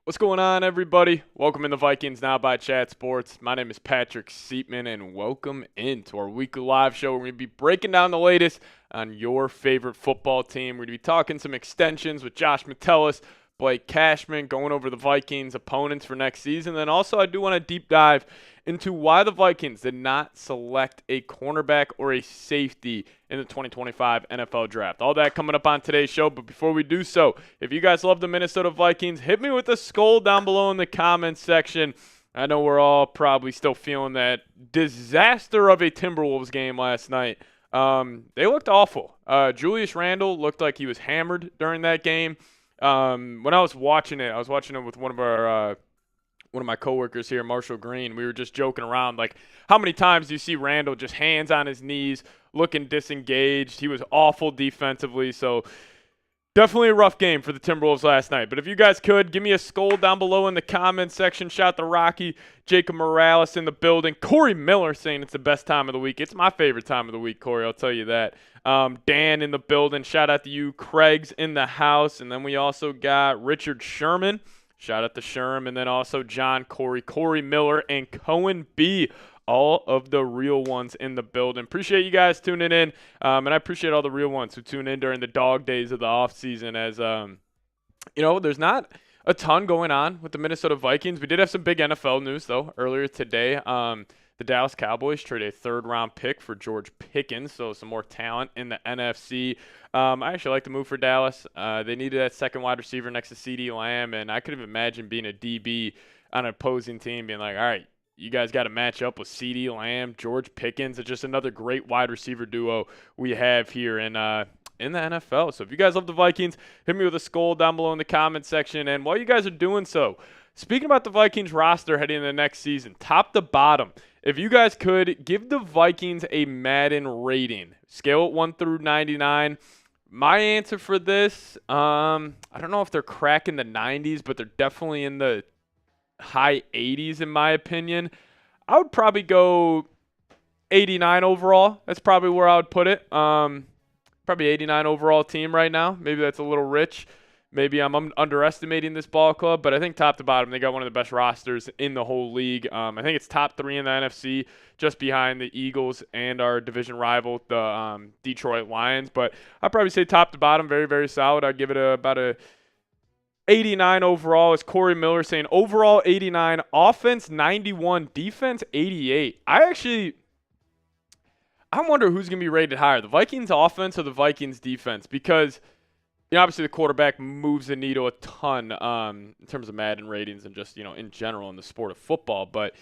What's going on, everybody? Welcome in the Vikings Now by Chat Sports. My name is Patrick Siepman, and welcome into our weekly live show. We're going to be breaking down the latest on your favorite football team. We're going to be talking some extensions with Josh Metellus, Blake Cashman, going over the Vikings' opponents for next season. Then also, I do want to deep dive into why the Vikings did not select a cornerback or a safety in the 2025 NFL Draft. All that coming up on today's show, but before we do so, if you guys love the Minnesota Vikings, hit me with a skull down below in the comments section. I know we're all probably still feeling that disaster of a Timberwolves game last night. They looked awful. Julius Randle looked like he was hammered during that game. When I was watching it with one of my coworkers here, Marshall Green. We were just joking around, like, how many times do you see Randall just hands on his knees, looking disengaged? He was awful defensively, so definitely a rough game for the Timberwolves last night. But if you guys could, give me a skull down below in the comments section. Shout to Rocky, Jacob Morales in the building. Corey Miller saying it's the best time of the week. It's my favorite time of the week, Corey, I'll tell you that. Dan in the building. Shout out to you. Craig's in the house. And then we also got Richard Sherman. Shout out to Sherm, and then also John Corey Miller, and Cohen B. All of the real ones in the building. Appreciate you guys tuning in, and I appreciate all the real ones who tune in during the dog days of the offseason as, there's not a ton going on with the Minnesota Vikings. We did have some big NFL news, though, earlier today. The Dallas Cowboys traded a third-round pick for George Pickens, so some more talent in the NFC. I actually like the move for Dallas. They needed that second wide receiver next to CeeDee Lamb, and I could have imagined being a DB on an opposing team being like, all right, you guys got to match up with CeeDee Lamb, George Pickens. It's just another great wide receiver duo we have here in the NFL. So if you guys love the Vikings, hit me with a skull down below in the comment section. And while you guys are doing so, speaking about the Vikings roster heading into the next season, top to bottom, if you guys could, give the Vikings a Madden rating. Scale it 1 through 99. My answer for this, I don't know if they're cracking the 90s, but they're definitely in the high 80s in my opinion. I would probably go 89 overall. That's probably where I would put it. Probably 89 overall team right now. Maybe that's a little rich. Maybe I'm underestimating this ball club, but I think top to bottom, they got one of the best rosters in the whole league. I think it's top 3 in the NFC, just behind the Eagles and our division rival, the Detroit Lions. But I'd probably say top to bottom, very, very solid. I'd give it about a 89 overall. As Corey Miller saying, overall 89, offense 91, defense 88. I wonder who's going to be rated higher, the Vikings offense or the Vikings defense, because obviously the quarterback moves the needle a ton in terms of Madden ratings and just, in general in the sport of football. But,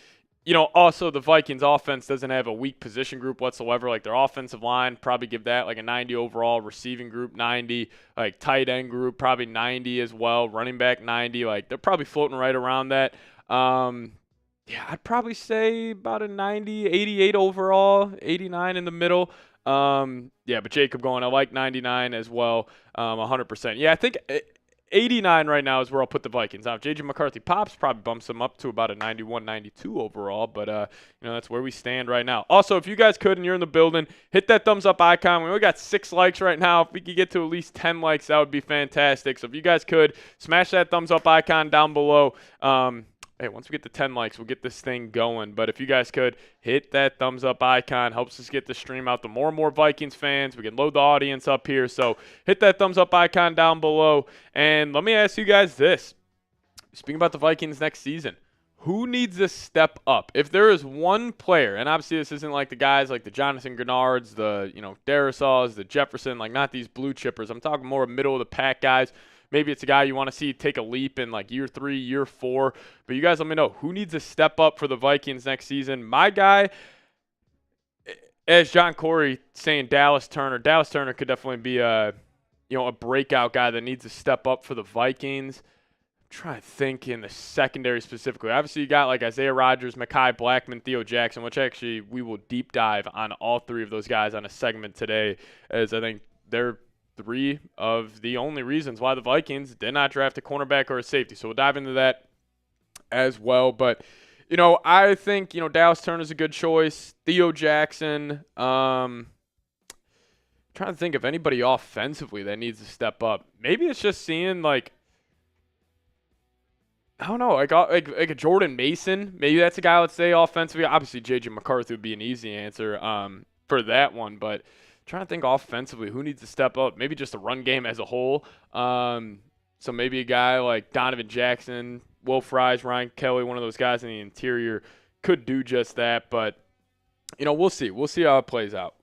also the Vikings offense doesn't have a weak position group whatsoever. Like their offensive line, probably give that like a 90 overall, receiving group 90, like tight end group probably 90 as well, running back 90. Like they're probably floating right around that. I'd probably say about a 90, 88 overall, 89 in the middle. But Jacob going, I like 99 as well, 100%. Yeah, I think 89 right now is where I'll put the Vikings. Now, if J.J. McCarthy pops, probably bumps them up to about a 91, 92 overall, but, that's where we stand right now. Also, if you guys could and you're in the building, hit that thumbs up icon. We only got 6 likes right now. If we could get to at least 10 likes, that would be fantastic. So if you guys could, smash that thumbs up icon down below. Hey, once we get to 10 likes, we'll get this thing going. But if you guys could, hit that thumbs up icon. Helps us get the stream out to more and more Vikings fans. We can load the audience up here. So hit that thumbs up icon down below. And let me ask you guys this. Speaking about the Vikings next season, who needs to step up? If there is one player, and obviously this isn't like the guys like the Jonathan Grenards, the Darisaws, the Jefferson, like not these blue chippers. I'm talking more middle of the pack guys. Maybe it's a guy you want to see take a leap in like year 3, year 4. But you guys let me know who needs to step up for the Vikings next season. My guy, as John Corey saying, Dallas Turner. Dallas Turner could definitely be a breakout guy that needs to step up for the Vikings. I'm trying to think in the secondary specifically. Obviously, you got like Isaiah Rodgers, Mekhi Blackman, Theo Jackson, which actually we will deep dive on all 3 of those guys on a segment today, as I think they're 3 of the only reasons why the Vikings did not draft a cornerback or a safety. So we'll dive into that as well. But, I think, Dallas Turner's a good choice. Theo Jackson. Trying to think of anybody offensively that needs to step up. Maybe it's just seeing, like, I don't know, like a Jordan Mason. Maybe that's a guy I would say offensively. Obviously, J.J. McCarthy would be an easy answer for that one. But trying to think offensively, who needs to step up? Maybe just the run game as a whole. So maybe a guy like Donovan Jackson, Will Fries, Ryan Kelly, one of those guys in the interior could do just that. But, we'll see. We'll see how it plays out.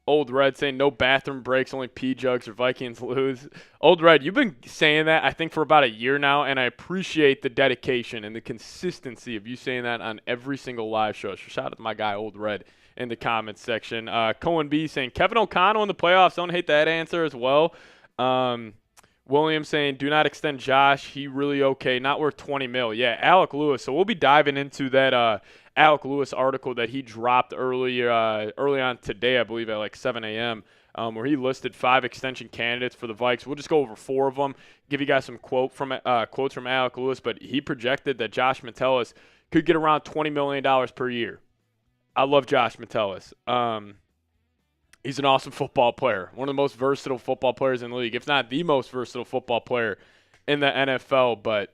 Old Red saying no bathroom breaks, only pee jugs or Vikings lose. Old Red, you've been saying that, I think, for about a year now, and I appreciate the dedication and the consistency of you saying that on every single live show. So shout out to my guy, Old Red, in the comments section. Cohen B saying Kevin O'Connell in the playoffs. Don't hate that answer as well. William saying do not extend Josh. He really okay. Not worth 20 mil. Yeah, Alec Lewis. So we'll be diving into that Alec Lewis article that he dropped early on today, I believe, at like 7 a.m., where he listed 5 extension candidates for the Vikes. We'll just go over 4 of them, give you guys some quotes from Alec Lewis, but he projected that Josh Metellus could get around $20 million per year. I love Josh Metellus. He's an awesome football player, one of the most versatile football players in the league, if not the most versatile football player in the NFL, but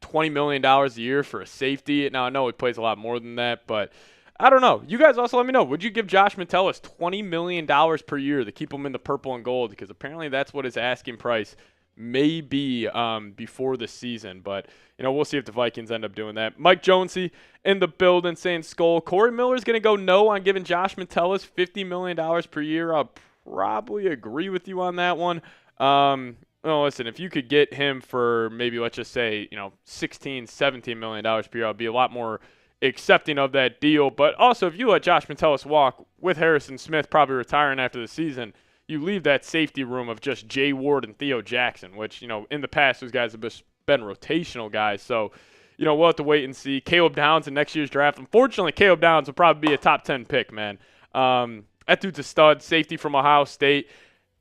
$20 million a year for a safety. Now, I know he plays a lot more than that, but I don't know. You guys also let me know. Would you give Josh Metellus $20 million per year to keep him in the purple and gold? Because apparently that's what his asking price may be before the season. But, we'll see if the Vikings end up doing that. Mike Jonesy in the building saying Skull. Corey Miller's going to go no on giving Josh Metellus $50 million per year. I'll probably agree with you on that one. Well, listen, if you could get him for maybe, let's just say, $16, $17 million per year, I'd be a lot more accepting of that deal. But also, if you let Josh Metellus walk with Harrison Smith probably retiring after the season, you leave that safety room of just Jay Ward and Theo Jackson, which, in the past, those guys have been rotational guys. So, we'll have to wait and see. Caleb Downs in next year's draft. Unfortunately, Caleb Downs will probably be a top 10 pick, man. That dude's a stud, safety from Ohio State.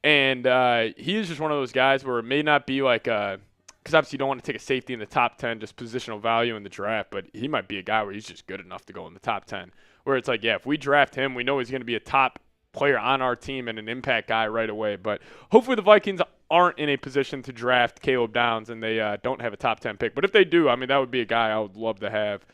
And he is just one of those guys where it may not be like because obviously you don't want to take a safety in the top 10, just positional value in the draft, but he might be a guy where he's just good enough to go in the top 10, where it's like, yeah, if we draft him, we know he's going to be a top player on our team and an impact guy right away. But hopefully the Vikings aren't in a position to draft Caleb Downs and they don't have a top 10 pick. But if they do, I mean, that would be a guy I would love to have.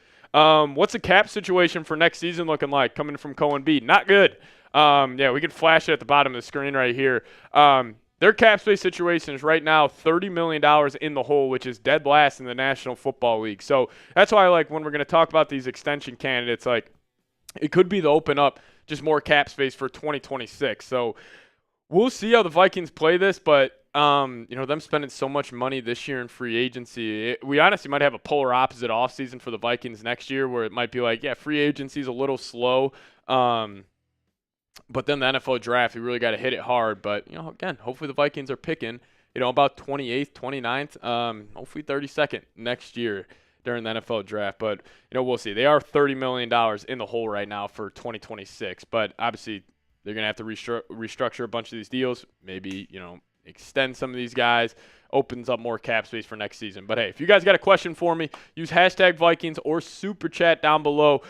What's the cap situation for next season looking like? Coming from Cohen B. Not good. Yeah, we can flash it at the bottom of the screen right here. Their cap space situation is right now $30 million in the hole, which is dead last in the National Football League. So that's why, like, when we're going to talk about these extension candidates, like, it could be to open up just more cap space for 2026. So we'll see how the Vikings play this, but them spending so much money this year in free agency, we honestly might have a polar opposite offseason for the Vikings next year, where it might be like, yeah, free agency is a little slow. But then the NFL draft, we really got to hit it hard. But, again, hopefully the Vikings are picking, about 28th, 29th, hopefully 32nd next year during the NFL draft. But, we'll see. They are $30 million in the hole right now for 2026. But, obviously, they're going to have to restructure a bunch of these deals, maybe, extend some of these guys, opens up more cap space for next season. But, hey, if you guys got a question for me, use hashtag Vikings or Super Chat down below.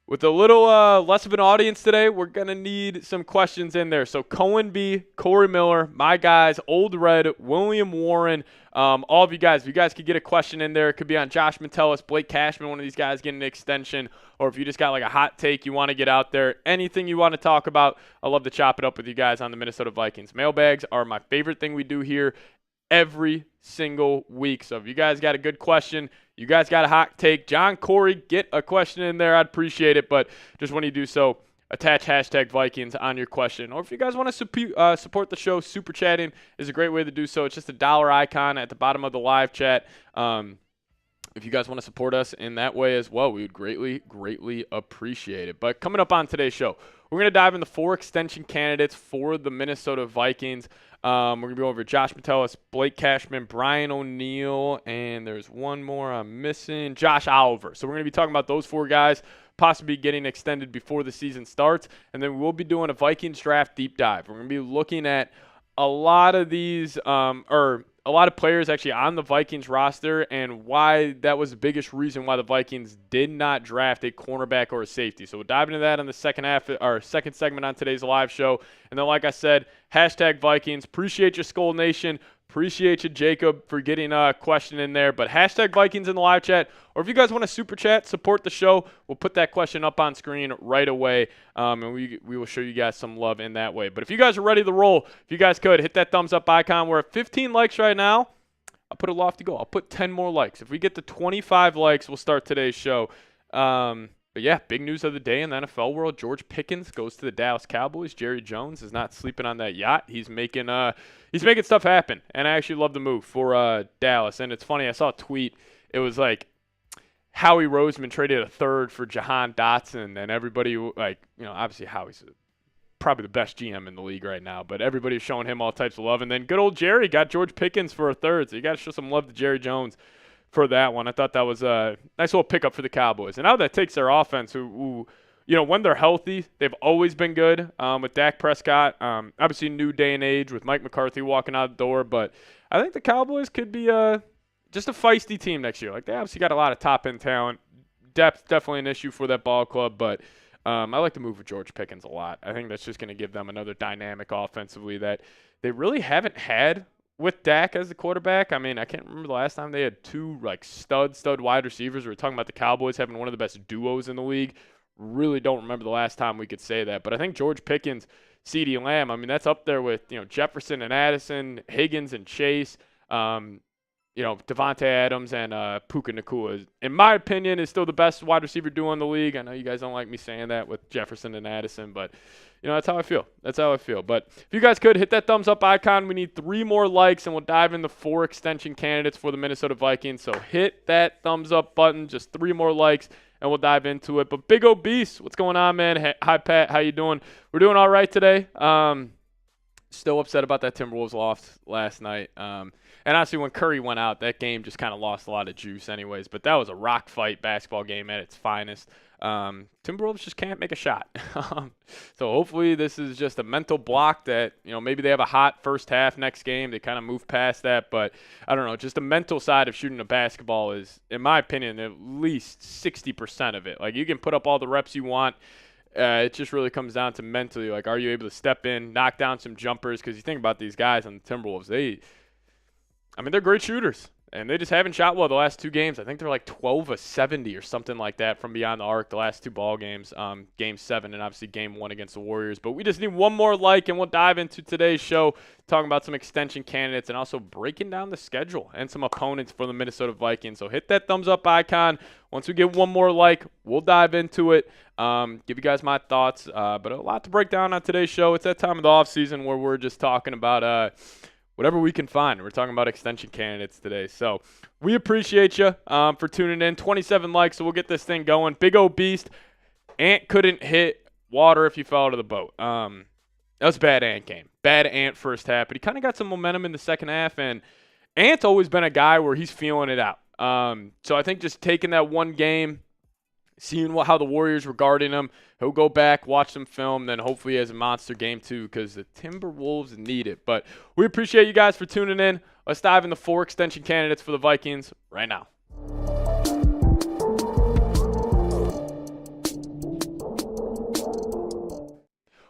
With a little less of an audience today, we're going to need some questions in there. So Cohen B, Corey Miller, my guys, Old Red, William Warren, all of you guys, if you guys could get a question in there, it could be on Josh Metellus, Blake Cashman, one of these guys getting an extension, or if you just got like a hot take you want to get out there, anything you want to talk about, I love to chop it up with you guys on the Minnesota Vikings. Mailbags are my favorite thing we do here every single week. So if you guys got a good question, you guys got a hot take, John, Corey, get a question in there. I'd appreciate it. But just when you do so, attach hashtag Vikings on your question. Or if you guys want to support the show, super chatting is a great way to do so. It's just a dollar icon at the bottom of the live chat. If you guys want to support us in that way as well, we would greatly, greatly appreciate it. But coming up on today's show, we're going to dive into 4 extension candidates for the Minnesota Vikings. We're going to go over Josh Metellus, Blake Cashman, Brian O'Neill, and there's one more I'm missing, Josh Oliver. So we're going to be talking about those 4 guys possibly getting extended before the season starts. And then we'll be doing a Vikings draft deep dive. We're going to be looking at a lot of these, a lot of players actually on the Vikings roster and why that was the biggest reason why the Vikings did not draft a cornerback or a safety. So we'll dive into that in the second segment on today's live show. And then, like I said, hashtag Vikings. Appreciate your Skull Nation. Appreciate you, Jacob, for getting a question in there. But hashtag Vikings in the live chat. Or if you guys want to super chat, support the show, we'll put that question up on screen right away. And we will show you guys some love in that way. But if you guys are ready to roll, if you guys could, hit that thumbs up icon. We're at 15 likes right now. I'll put a lofty goal. I'll put 10 more likes. If we get to 25 likes, we'll start today's show. But yeah, big news of the day in the NFL world. George Pickens goes to the Dallas Cowboys. Jerry Jones is not sleeping on that yacht. He's making stuff happen, and I actually love the move for Dallas. And it's funny, I saw a tweet. It was like Howie Roseman traded a third for Jahan Dotson, and everybody obviously Howie's probably the best GM in the league right now, but everybody's showing him all types of love. And then good old Jerry got George Pickens for a third, so you got to show some love to Jerry Jones for that one. I thought that was a nice little pickup for the Cowboys. And now that takes their offense, who when they're healthy, they've always been good. With Dak Prescott, obviously new day and age with Mike McCarthy walking out the door, but I think the Cowboys could be just a feisty team next year. Like, they obviously got a lot of top-end talent. Depth definitely an issue for that ball club, but I like the move with George Pickens a lot. I think that's just going to give them another dynamic offensively that they really haven't had with Dak as the quarterback. I mean, I can't remember the last time they had two stud wide receivers. We were talking about the Cowboys having one of the best duos in the league. Really don't remember the last time we could say that. But I think George Pickens, CeeDee Lamb, I mean, that's up there with Jefferson and Addison, Higgins and Chase, Devontae Adams and Puka Nacua, in my opinion, is still the best wide receiver duo in the league. I know you guys don't like me saying that with Jefferson and Addison, but that's how I feel. But if you guys could hit that thumbs up icon, we need 3 more likes, and we'll dive into 4 extension candidates for the Minnesota Vikings. So hit that thumbs up button, just 3 more likes, and we'll dive into it. But Big O Beast, what's going on, man? Hi, Pat. How you doing? We're doing all right today. Still upset about that Timberwolves loss last night. And honestly, when Curry went out, that game just kind of lost a lot of juice anyways. But that was a rock fight basketball game at its finest. Timberwolves just can't make a shot. So hopefully this is just a mental block that, maybe they have a hot first half next game. They kind of move past that. But I don't know, just the mental side of shooting a basketball is, in my opinion, at least 60% of it. Like, you can put up all the reps you want. It just really comes down to mentally. Like, are you able to step in, knock down some jumpers? Because you think about these guys on the Timberwolves, they're great shooters, and they just haven't shot well the last 2 games. I think they're like 12 of 70 or something like that from beyond the arc the last 2 ball games, Game 7 and obviously Game 1 against the Warriors. But we just need 1 more like, and we'll dive into today's show, talking about some extension candidates and also breaking down the schedule and some opponents for the Minnesota Vikings. So hit that thumbs up icon. Once we get 1 more like, we'll dive into it, give you guys my thoughts. But a lot to break down on today's show. It's that time of the offseason where we're just talking about whatever we can find. We're talking about extension candidates today. So we appreciate you for tuning in. 27 likes, so we'll get this thing going. Big O Beast. Ant couldn't hit water if you fell out of the boat. That was a bad Ant game. Bad Ant first half, but he kind of got some momentum in the second half. And Ant's always been a guy where he's feeling it out. So I think just taking that one game, seeing how the Warriors were guarding him, he'll go back, watch some film, then hopefully he has a monster game too, because the Timberwolves need it. But we appreciate you guys for tuning in. Let's dive into 4 extension candidates for the Vikings right now.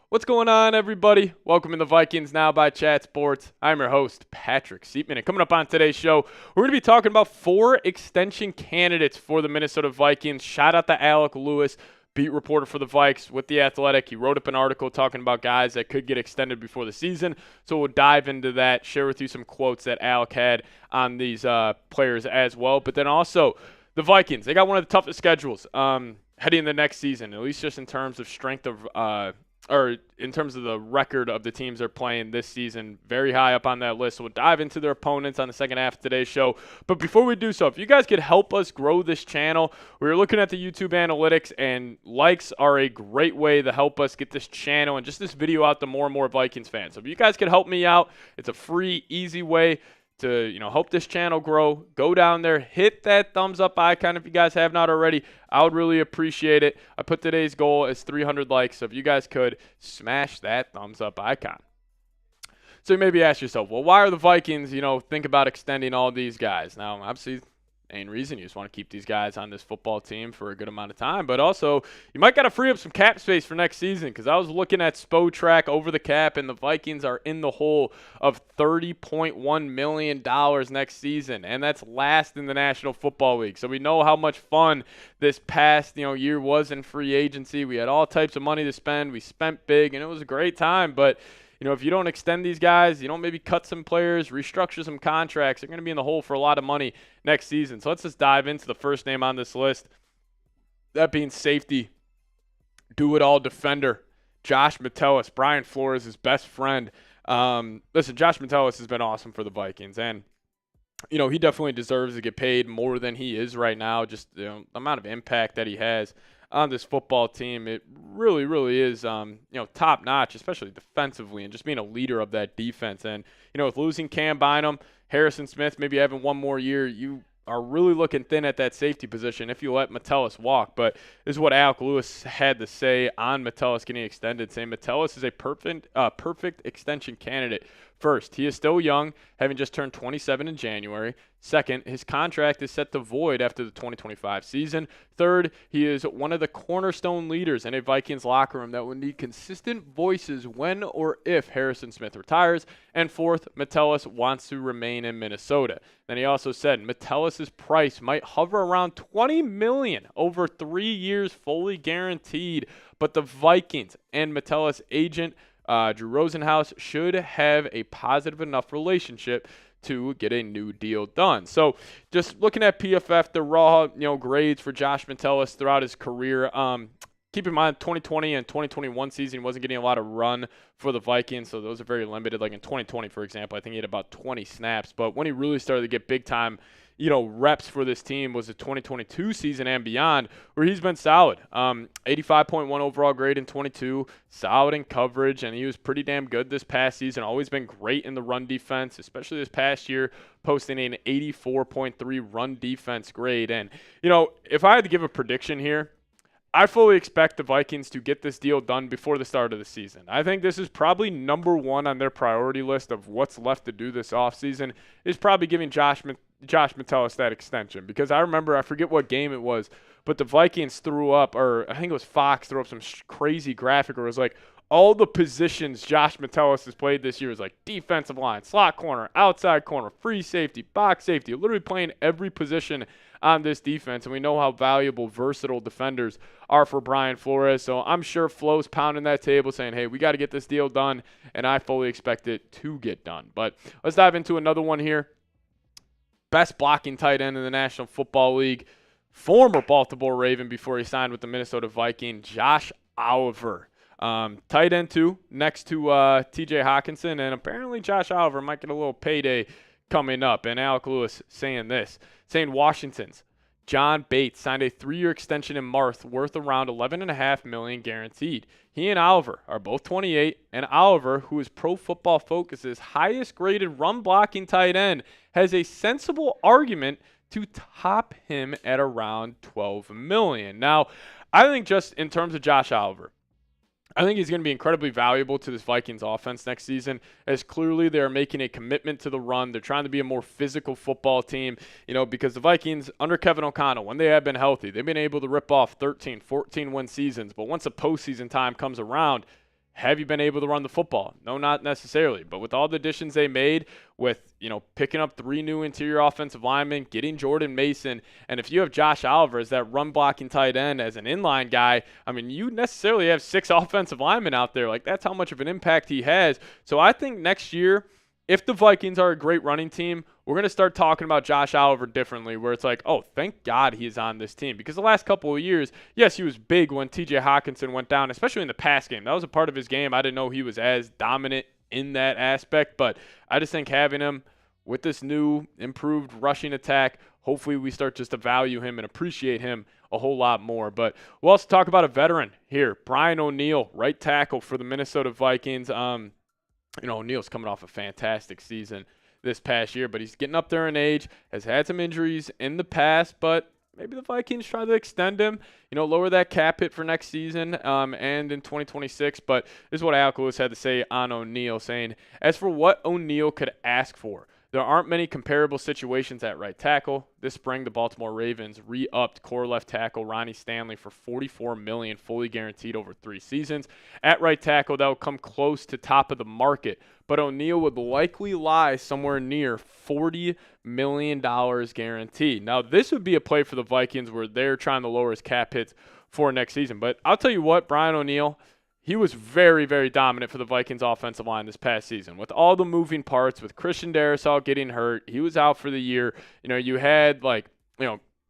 What's going on, everybody? Welcome to the Vikings Now by Chat Sports. I'm your host, Patrick Siepman, and coming up on today's show, we're going to be talking about 4 extension candidates for the Minnesota Vikings. Shout out to Alec Lewis, beat reporter for the Vikes with The Athletic. He wrote up an article talking about guys that could get extended before the season, so we'll dive into that, share with you some quotes that Alec had on these players as well. But then also, the Vikings, they got one of the toughest schedules heading into next season, at least just in terms of strength of or in terms of the record of the teams they're playing this season, very high up on that list. So we'll dive into their opponents on the second half of today's show. But before we do so, if you guys could help us grow this channel, we were looking at the YouTube analytics, and likes are a great way to help us get this channel and just this video out to more and more Vikings fans. So if you guys could help me out, it's a free, easy way to help this channel grow. Go down there, hit that thumbs up icon if you guys have not already. I would really appreciate it. I put today's goal as 300 likes, so if you guys could smash that thumbs up icon. So you maybe ask yourself, well, why are the Vikings, think about extending all these guys? Now, obviously, main reason. You just want to keep these guys on this football team for a good amount of time. But also, you might got to free up some cap space for next season, because I was looking at Spotrac over the cap, and the Vikings are in the hole of $30.1 million next season, and that's last in the National Football League. So we know how much fun this past year was in free agency. We had all types of money to spend. We spent big, and it was a great time. But if you don't extend these guys, you don't maybe cut some players, restructure some contracts, they're going to be in the hole for a lot of money next season. So let's just dive into the first name on this list. That being safety, do-it-all defender, Josh Metellus, Brian Flores' best friend. Listen, Josh Metellus has been awesome for the Vikings, and he definitely deserves to get paid more than he is right now. Just the amount of impact that he has on this football team, it really, really is, top notch, especially defensively, and just being a leader of that defense. And with losing Cam Bynum, Harrison Smith maybe having one more year, you are really looking thin at that safety position if you let Metellus walk. But this is what Alec Lewis had to say on Metellus getting extended, saying Metellus is a perfect extension candidate. First, he is still young, having just turned 27 in January. Second, his contract is set to void after the 2025 season. Third, he is one of the cornerstone leaders in a Vikings locker room that will need consistent voices when or if Harrison Smith retires. And fourth, Metellus wants to remain in Minnesota. Then he also said Metellus' price might hover around $20 million over 3 years, fully guaranteed. But the Vikings and Metellus agent Drew Rosenhaus should have a positive enough relationship to get a new deal done. So just looking at PFF, the raw grades for Josh Metellus throughout his career. Keep in mind, 2020 and 2021 season, he wasn't getting a lot of run for the Vikings, so those are very limited. Like in 2020, for example, I think he had about 20 snaps. But when he really started to get big time reps for this team was the 2022 season and beyond, where he's been solid. 85.1 overall grade in 22, solid in coverage, and he was pretty damn good this past season. Always been great in the run defense, especially this past year, posting an 84.3 run defense grade. And, if I had to give a prediction here, I fully expect the Vikings to get this deal done before the start of the season. I think this is probably number one on their priority list of what's left to do this offseason, is probably giving Josh Metellus that extension. Because I forget what game it was, but the Vikings threw up, or I think it was Fox threw up some crazy graphic where it was like, all the positions Josh Metellus has played this year is like defensive line, slot corner, outside corner, free safety, box safety, literally playing every position on this defense. And we know how valuable, versatile defenders are for Brian Flores. So I'm sure Flo's pounding that table saying, hey, we got to get this deal done, and I fully expect it to get done. But let's dive into another one here. Best blocking tight end in the National Football League, former Baltimore Raven before he signed with the Minnesota Vikings, Josh Oliver. Tight end 2 next to T.J. Hawkinson, and apparently Josh Oliver might get a little payday coming up. And Alec Lewis saying Washington's John Bates signed a 3-year extension in March worth around $11.5 million guaranteed. He and Oliver are both 28, and Oliver, who is Pro Football Focus's highest graded run blocking tight end, has a sensible argument to top him at around $12 million. Now, I think just in terms of Josh Oliver, I think he's going to be incredibly valuable to this Vikings offense next season, as clearly they're making a commitment to the run. They're trying to be a more physical football team, because the Vikings, under Kevin O'Connell, when they have been healthy, they've been able to rip off 13, 14-win seasons. But once the postseason time comes around, have you been able to run the football? No, not necessarily. But with all the additions they made, with picking up 3 new interior offensive linemen, getting Jordan Mason, and if you have Josh Oliver as that run blocking tight end, as an inline guy, you necessarily have 6 offensive linemen out there. Like, that's how much of an impact he has. So I think next year, if the Vikings are a great running team, we're going to start talking about Josh Oliver differently, where it's like, oh, thank God he is on this team. Because the last couple of years, yes, he was big when T.J. Hawkinson went down, especially in the pass game. That was a part of his game. I didn't know he was as dominant in that aspect, but I just think having him with this new improved rushing attack, hopefully we start just to value him and appreciate him a whole lot more. But we'll also talk about a veteran here, Brian O'Neill, right tackle for the Minnesota Vikings. O'Neill's coming off a fantastic season this past year, but he's getting up there in age, has had some injuries in the past, but maybe the Vikings try to extend him, lower that cap hit for next season and in 2026. But this is what Alec Lewis had to say on O'Neill, saying, as for what O'Neill could ask for, There aren't many comparable situations at right tackle. This spring, the Baltimore Ravens re-upped core left tackle Ronnie Stanley for $44 million, fully guaranteed over 3 seasons. At right tackle, that will come close to top of the market, but O'Neal would likely lie somewhere near $40 million guaranteed. Now, this would be a play for the Vikings where they're trying to lower his cap hits for next season. But I'll tell you what, Brian O'Neal, he was very, very dominant for the Vikings offensive line this past season. With all the moving parts, with Christian Darrisaw getting hurt, he was out for the year. You had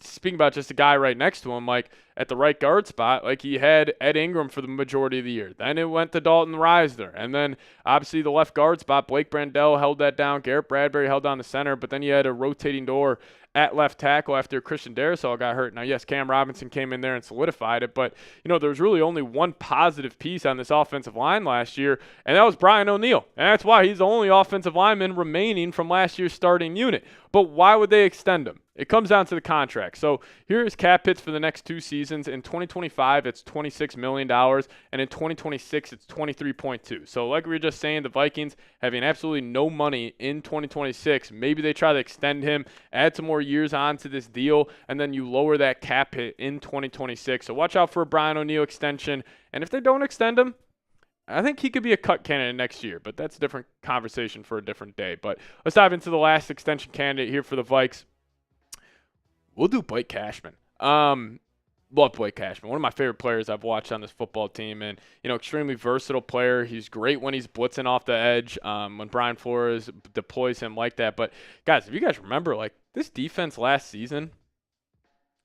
speaking about just a guy right next to him, like at the right guard spot, like he had Ed Ingram for the majority of the year. Then it went to Dalton Reisner. And then obviously the left guard spot, Blake Brandel held that down. Garrett Bradbury held down the center, but then you had a rotating door at left tackle after Christian Darrisaw got hurt. Now, yes, Cam Robinson came in there and solidified it, but, there was really only one positive piece on this offensive line last year, and that was Brian O'Neal. And that's why he's the only offensive lineman remaining from last year's starting unit. But why would they extend him? It comes down to the contract. So here is cap hits for the next 2 seasons. In 2025, it's $26 million, and in 2026, it's $23.2. So like we were just saying, the Vikings having absolutely no money in 2026. Maybe they try to extend him, add some more years onto this deal, and then you lower that cap hit in 2026. So watch out for a Brian O'Neal extension. And if they don't extend him, I think he could be a cut candidate next year, but that's a different conversation for a different day. But let's dive into the last extension candidate here for the Vikes. We'll do Blake Cashman. Love Blake Cashman. One of my favorite players I've watched on this football team, and extremely versatile player. He's great when he's blitzing off the edge, when Brian Flores deploys him like that. But guys, if you guys remember, like this defense last season,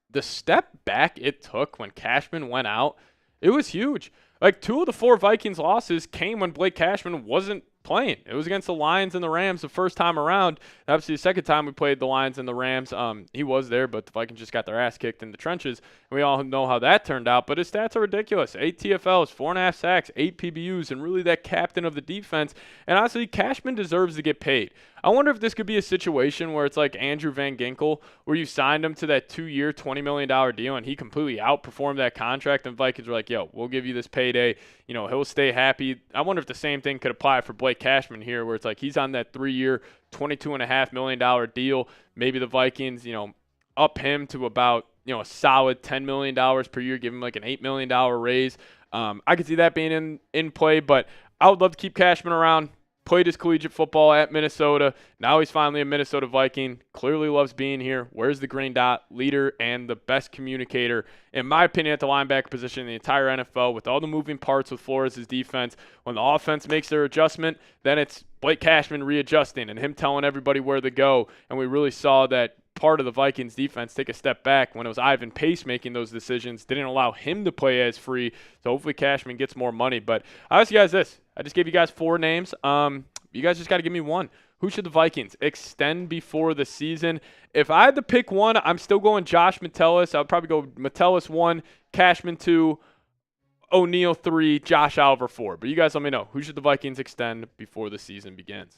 the step back it took when Cashman went out, it was huge. Like 2 of the 4 Vikings losses came when Blake Cashman wasn't playing. It was against the Lions and the Rams the first time around. Obviously, the second time we played the Lions and the Rams, he was there, but the Vikings just got their ass kicked in the trenches. And we all know how that turned out, but his stats are ridiculous. 8 TFLs, 4.5 sacks, 8 PBUs, and really that captain of the defense. And honestly, Cashman deserves to get paid. I wonder if this could be a situation where it's like Andrew Van Ginkel, where you signed him to that 2-year, $20 million deal, and he completely outperformed that contract, and Vikings were like, yo, we'll give you this payday. He'll stay happy. I wonder if the same thing could apply for Blake Cashman here, where it's like he's on that 3-year, $22.5 million deal. Maybe the Vikings, up him to about, a solid $10 million per year, give him like an $8 million raise. I could see that being in play, but I would love to keep Cashman around. Played his collegiate football at Minnesota. Now he's finally a Minnesota Viking. Clearly loves being here. Wears the green dot, leader, and the best communicator, in my opinion, at the linebacker position in the entire NFL. With all the moving parts with Flores' defense, when the offense makes their adjustment, then it's Blake Cashman readjusting and him telling everybody where to go. And we really saw that part of the Vikings defense take a step back when it was Ivan Pace making those decisions. Didn't allow him to play as free. So hopefully Cashman gets more money. But I ask you guys this. I just gave you guys 4 names. You guys just got to give me one. Who should the Vikings extend before the season? If I had to pick one, I'm still going Josh Metellus. I would probably go Metellus 1, Cashman 2, O'Neal 3, Josh Oliver 4. But you guys let me know. Who should the Vikings extend before the season begins?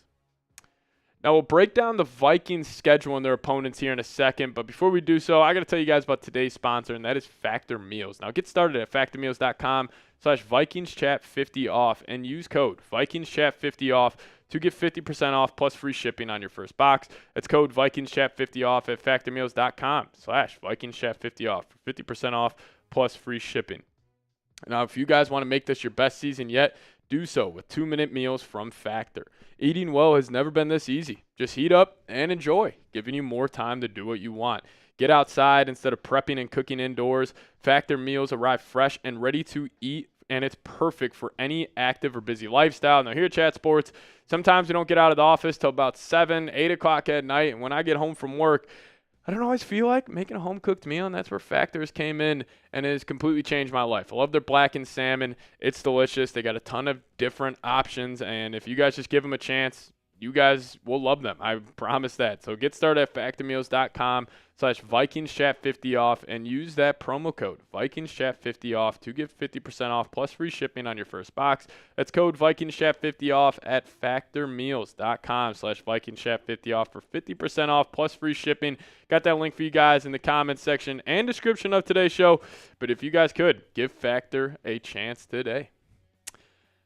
Now, we'll break down the Vikings' schedule and their opponents here in a second, but before we do so, I got to tell you guys about today's sponsor, and that is Factor Meals. Now, get started at factormeals.com/VikingsChat50off and use code VikingsChat50off to get 50% off plus free shipping on your first box. That's code VikingsChat50off at factormeals.com/VikingsChat50off for 50% off plus free shipping. Now, if you guys want to make this your best season yet, do so with 2-minute meals from Factor. Eating well has never been this easy. Just heat up and enjoy, giving you more time to do what you want. Get outside instead of prepping and cooking indoors. Factor meals arrive fresh and ready to eat, and it's perfect for any active or busy lifestyle. Now, here at Chat Sports, sometimes we don't get out of the office till about 7, 8 o'clock at night, and when I get home from work, I don't always feel like making a home-cooked meal, and that's where Factors came in and it has completely changed my life. I love their blackened salmon. It's delicious. They got a ton of different options, and if you guys just give them a chance, you guys will love them. I promise that. So get started at factormeals.com/VikingsChat50off and use that promo code VikingsChat50off to get 50% off plus free shipping on your first box. That's code VikingsChat50off at factormeals.com/VikingsChat50off for 50% off plus free shipping. Got that link for you guys in the comments section and description of today's show. But if you guys could, give Factor a chance today.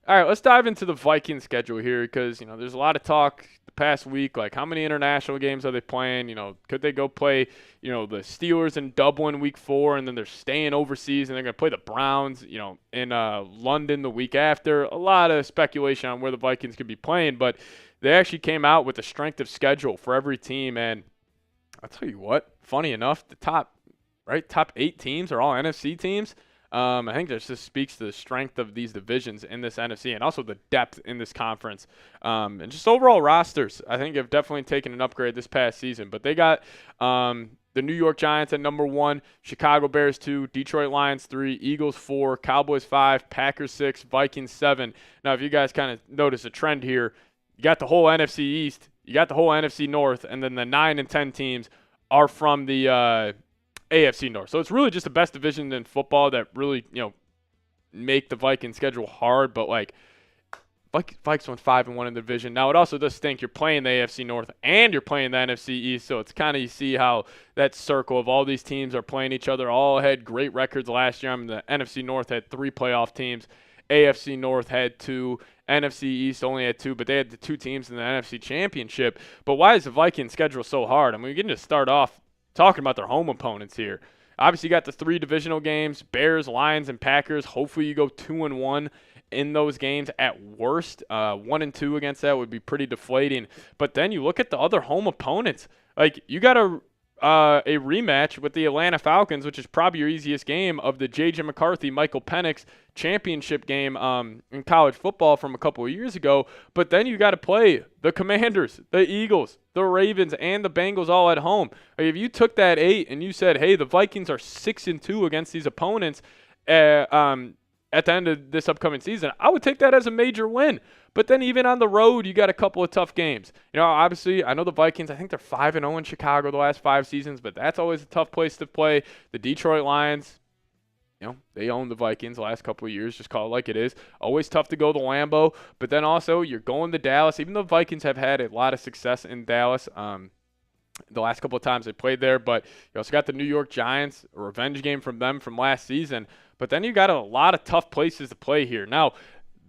All right, let's dive into the Vikings schedule here because, there's a lot of talk the past week, like how many international games are they playing? Could they go play, the Steelers in Dublin week 4 and then they're staying overseas and they're going to play the Browns, in London the week after? A lot of speculation on where the Vikings could be playing, but they actually came out with a strength of schedule for every team. And I'll tell you what, funny enough, the top 8 teams are all NFC teams. I think that just speaks to the strength of these divisions in this NFC and also the depth in this conference. And just overall rosters, I think have definitely taken an upgrade this past season. But they got the New York Giants at number 1, Chicago Bears 2, Detroit Lions 3, Eagles 4, Cowboys 5, Packers 6, Vikings 7. Now, if you guys kind of notice a trend here, you got the whole NFC East, you got the whole NFC North, and then the 9 and 10 teams are from the AFC North. So it's really just the best division in football that really, make the Vikings schedule hard. But Vikings went 5-1 in the division. Now it also does stink. You're playing the AFC North and you're playing the NFC East. So it's kind of, you see how that circle of all these teams are playing each other. All had great records last year. The NFC North had 3 playoff teams. AFC North had 2. NFC East only had 2, but they had the 2 teams in the NFC Championship. But why is the Vikings schedule so hard? We're going to start off talking about their home opponents here. Obviously, you got the 3 divisional games, Bears, Lions, and Packers. Hopefully, you go 2-1 in those games at worst. 1-2 against that would be pretty deflating. But then you look at the other home opponents. You got a rematch with the Atlanta Falcons, which is probably your easiest game of the J.J. McCarthy, Michael Penix championship game in college football from a couple of years ago. But then you got to play the Commanders, the Eagles, the Ravens, and the Bengals all at home. If you took that 8 and you said, hey, the Vikings are 6-2 against these opponents at the end of this upcoming season, I would take that as a major win. But then even on the road, you got a couple of tough games. Obviously, I know the Vikings, I think they're 5-0 in Chicago the last 5 seasons, but that's always a tough place to play. The Detroit Lions, they own the Vikings the last couple of years, just call it like it is. Always tough to go to Lambeau, but then also you're going to Dallas. Even though the Vikings have had a lot of success in Dallas the last couple of times they played there, but you also got the New York Giants, a revenge game from them from last season. But then you got a lot of tough places to play here. Now,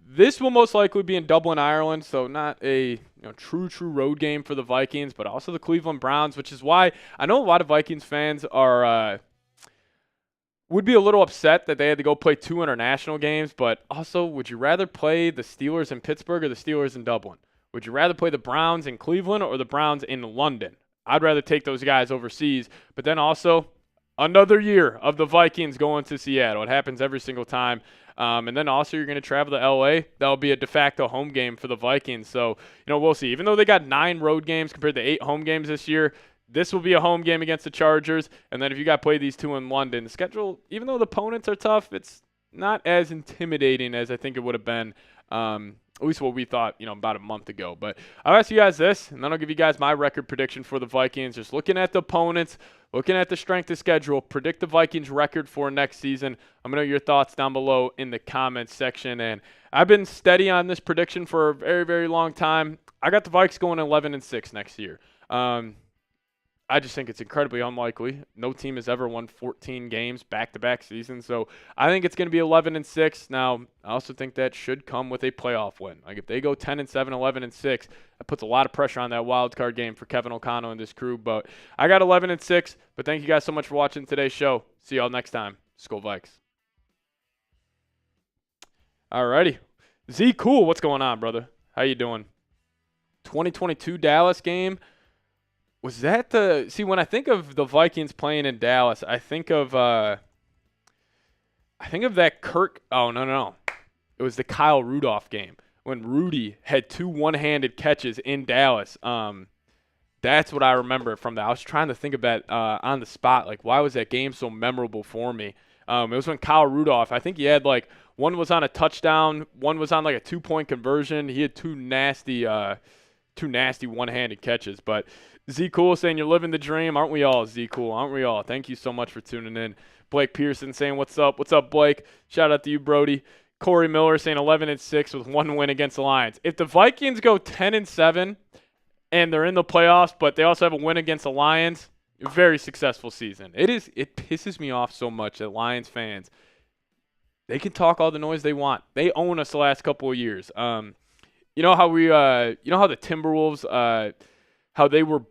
this will most likely be in Dublin, Ireland, so not a true road game for the Vikings, but also the Cleveland Browns, which is why I know a lot of Vikings fans would be a little upset that they had to go play 2 international games. But also, would you rather play the Steelers in Pittsburgh or the Steelers in Dublin? Would you rather play the Browns in Cleveland or the Browns in London? I'd rather take those guys overseas. But then also, another year of the Vikings going to Seattle. It happens every single time. And then also you're going to travel to L.A. That'll be a de facto home game for the Vikings. So, we'll see. Even though they got 9 road games compared to 8 home games this year, this will be a home game against the Chargers. And then if you got to play these 2 in London, the schedule, even though the opponents are tough, it's not as intimidating as I think it would have been, at least what we thought, about a month ago. But I'll ask you guys this, and then I'll give you guys my record prediction for the Vikings. Just looking at the opponents, looking at the strength of schedule, predict the Vikings record for next season. I'm going to know your thoughts down below in the comments section. And I've been steady on this prediction for a very, very long time. I got the Vikes going 11-6 next year. I just think it's incredibly unlikely. No team has ever won 14 games back-to-back seasons, so I think it's going to be 11-6. Now, I also think that should come with a playoff win. If they go 10-7, 11-6, that puts a lot of pressure on that wild card game for Kevin O'Connell and this crew. But I got 11-6. But thank you guys so much for watching today's show. See y'all next time. Skol Vikes. Alrighty, Z Cool, what's going on, brother? How you doing? 2022 Dallas game. Was that when I think of the Vikings playing in Dallas, I think of that Kirk. Oh, no. It was the Kyle Rudolph game when Rudy had 2 one-handed catches in Dallas. That's what I remember from that. I was trying to think of that on the spot. Why was that game so memorable for me? It was when Kyle Rudolph, I think he had one was on a touchdown, one was on a 2-point conversion. He had 2 nasty one-handed catches. But Z Cool saying you're living the dream. Aren't we all, Z Cool? Aren't we all? Thank you so much for tuning in. Blake Pearson saying what's up. What's up, Blake? Shout out to you, Brody. Corey Miller saying 11-6 with 1 win against the Lions. If the Vikings go 10-7 and they're in the playoffs, but they also have a win against the Lions, very successful season. It pisses me off so much that Lions fans, they can talk all the noise they want. They own us the last couple of years. You know how the Timberwolves, how they were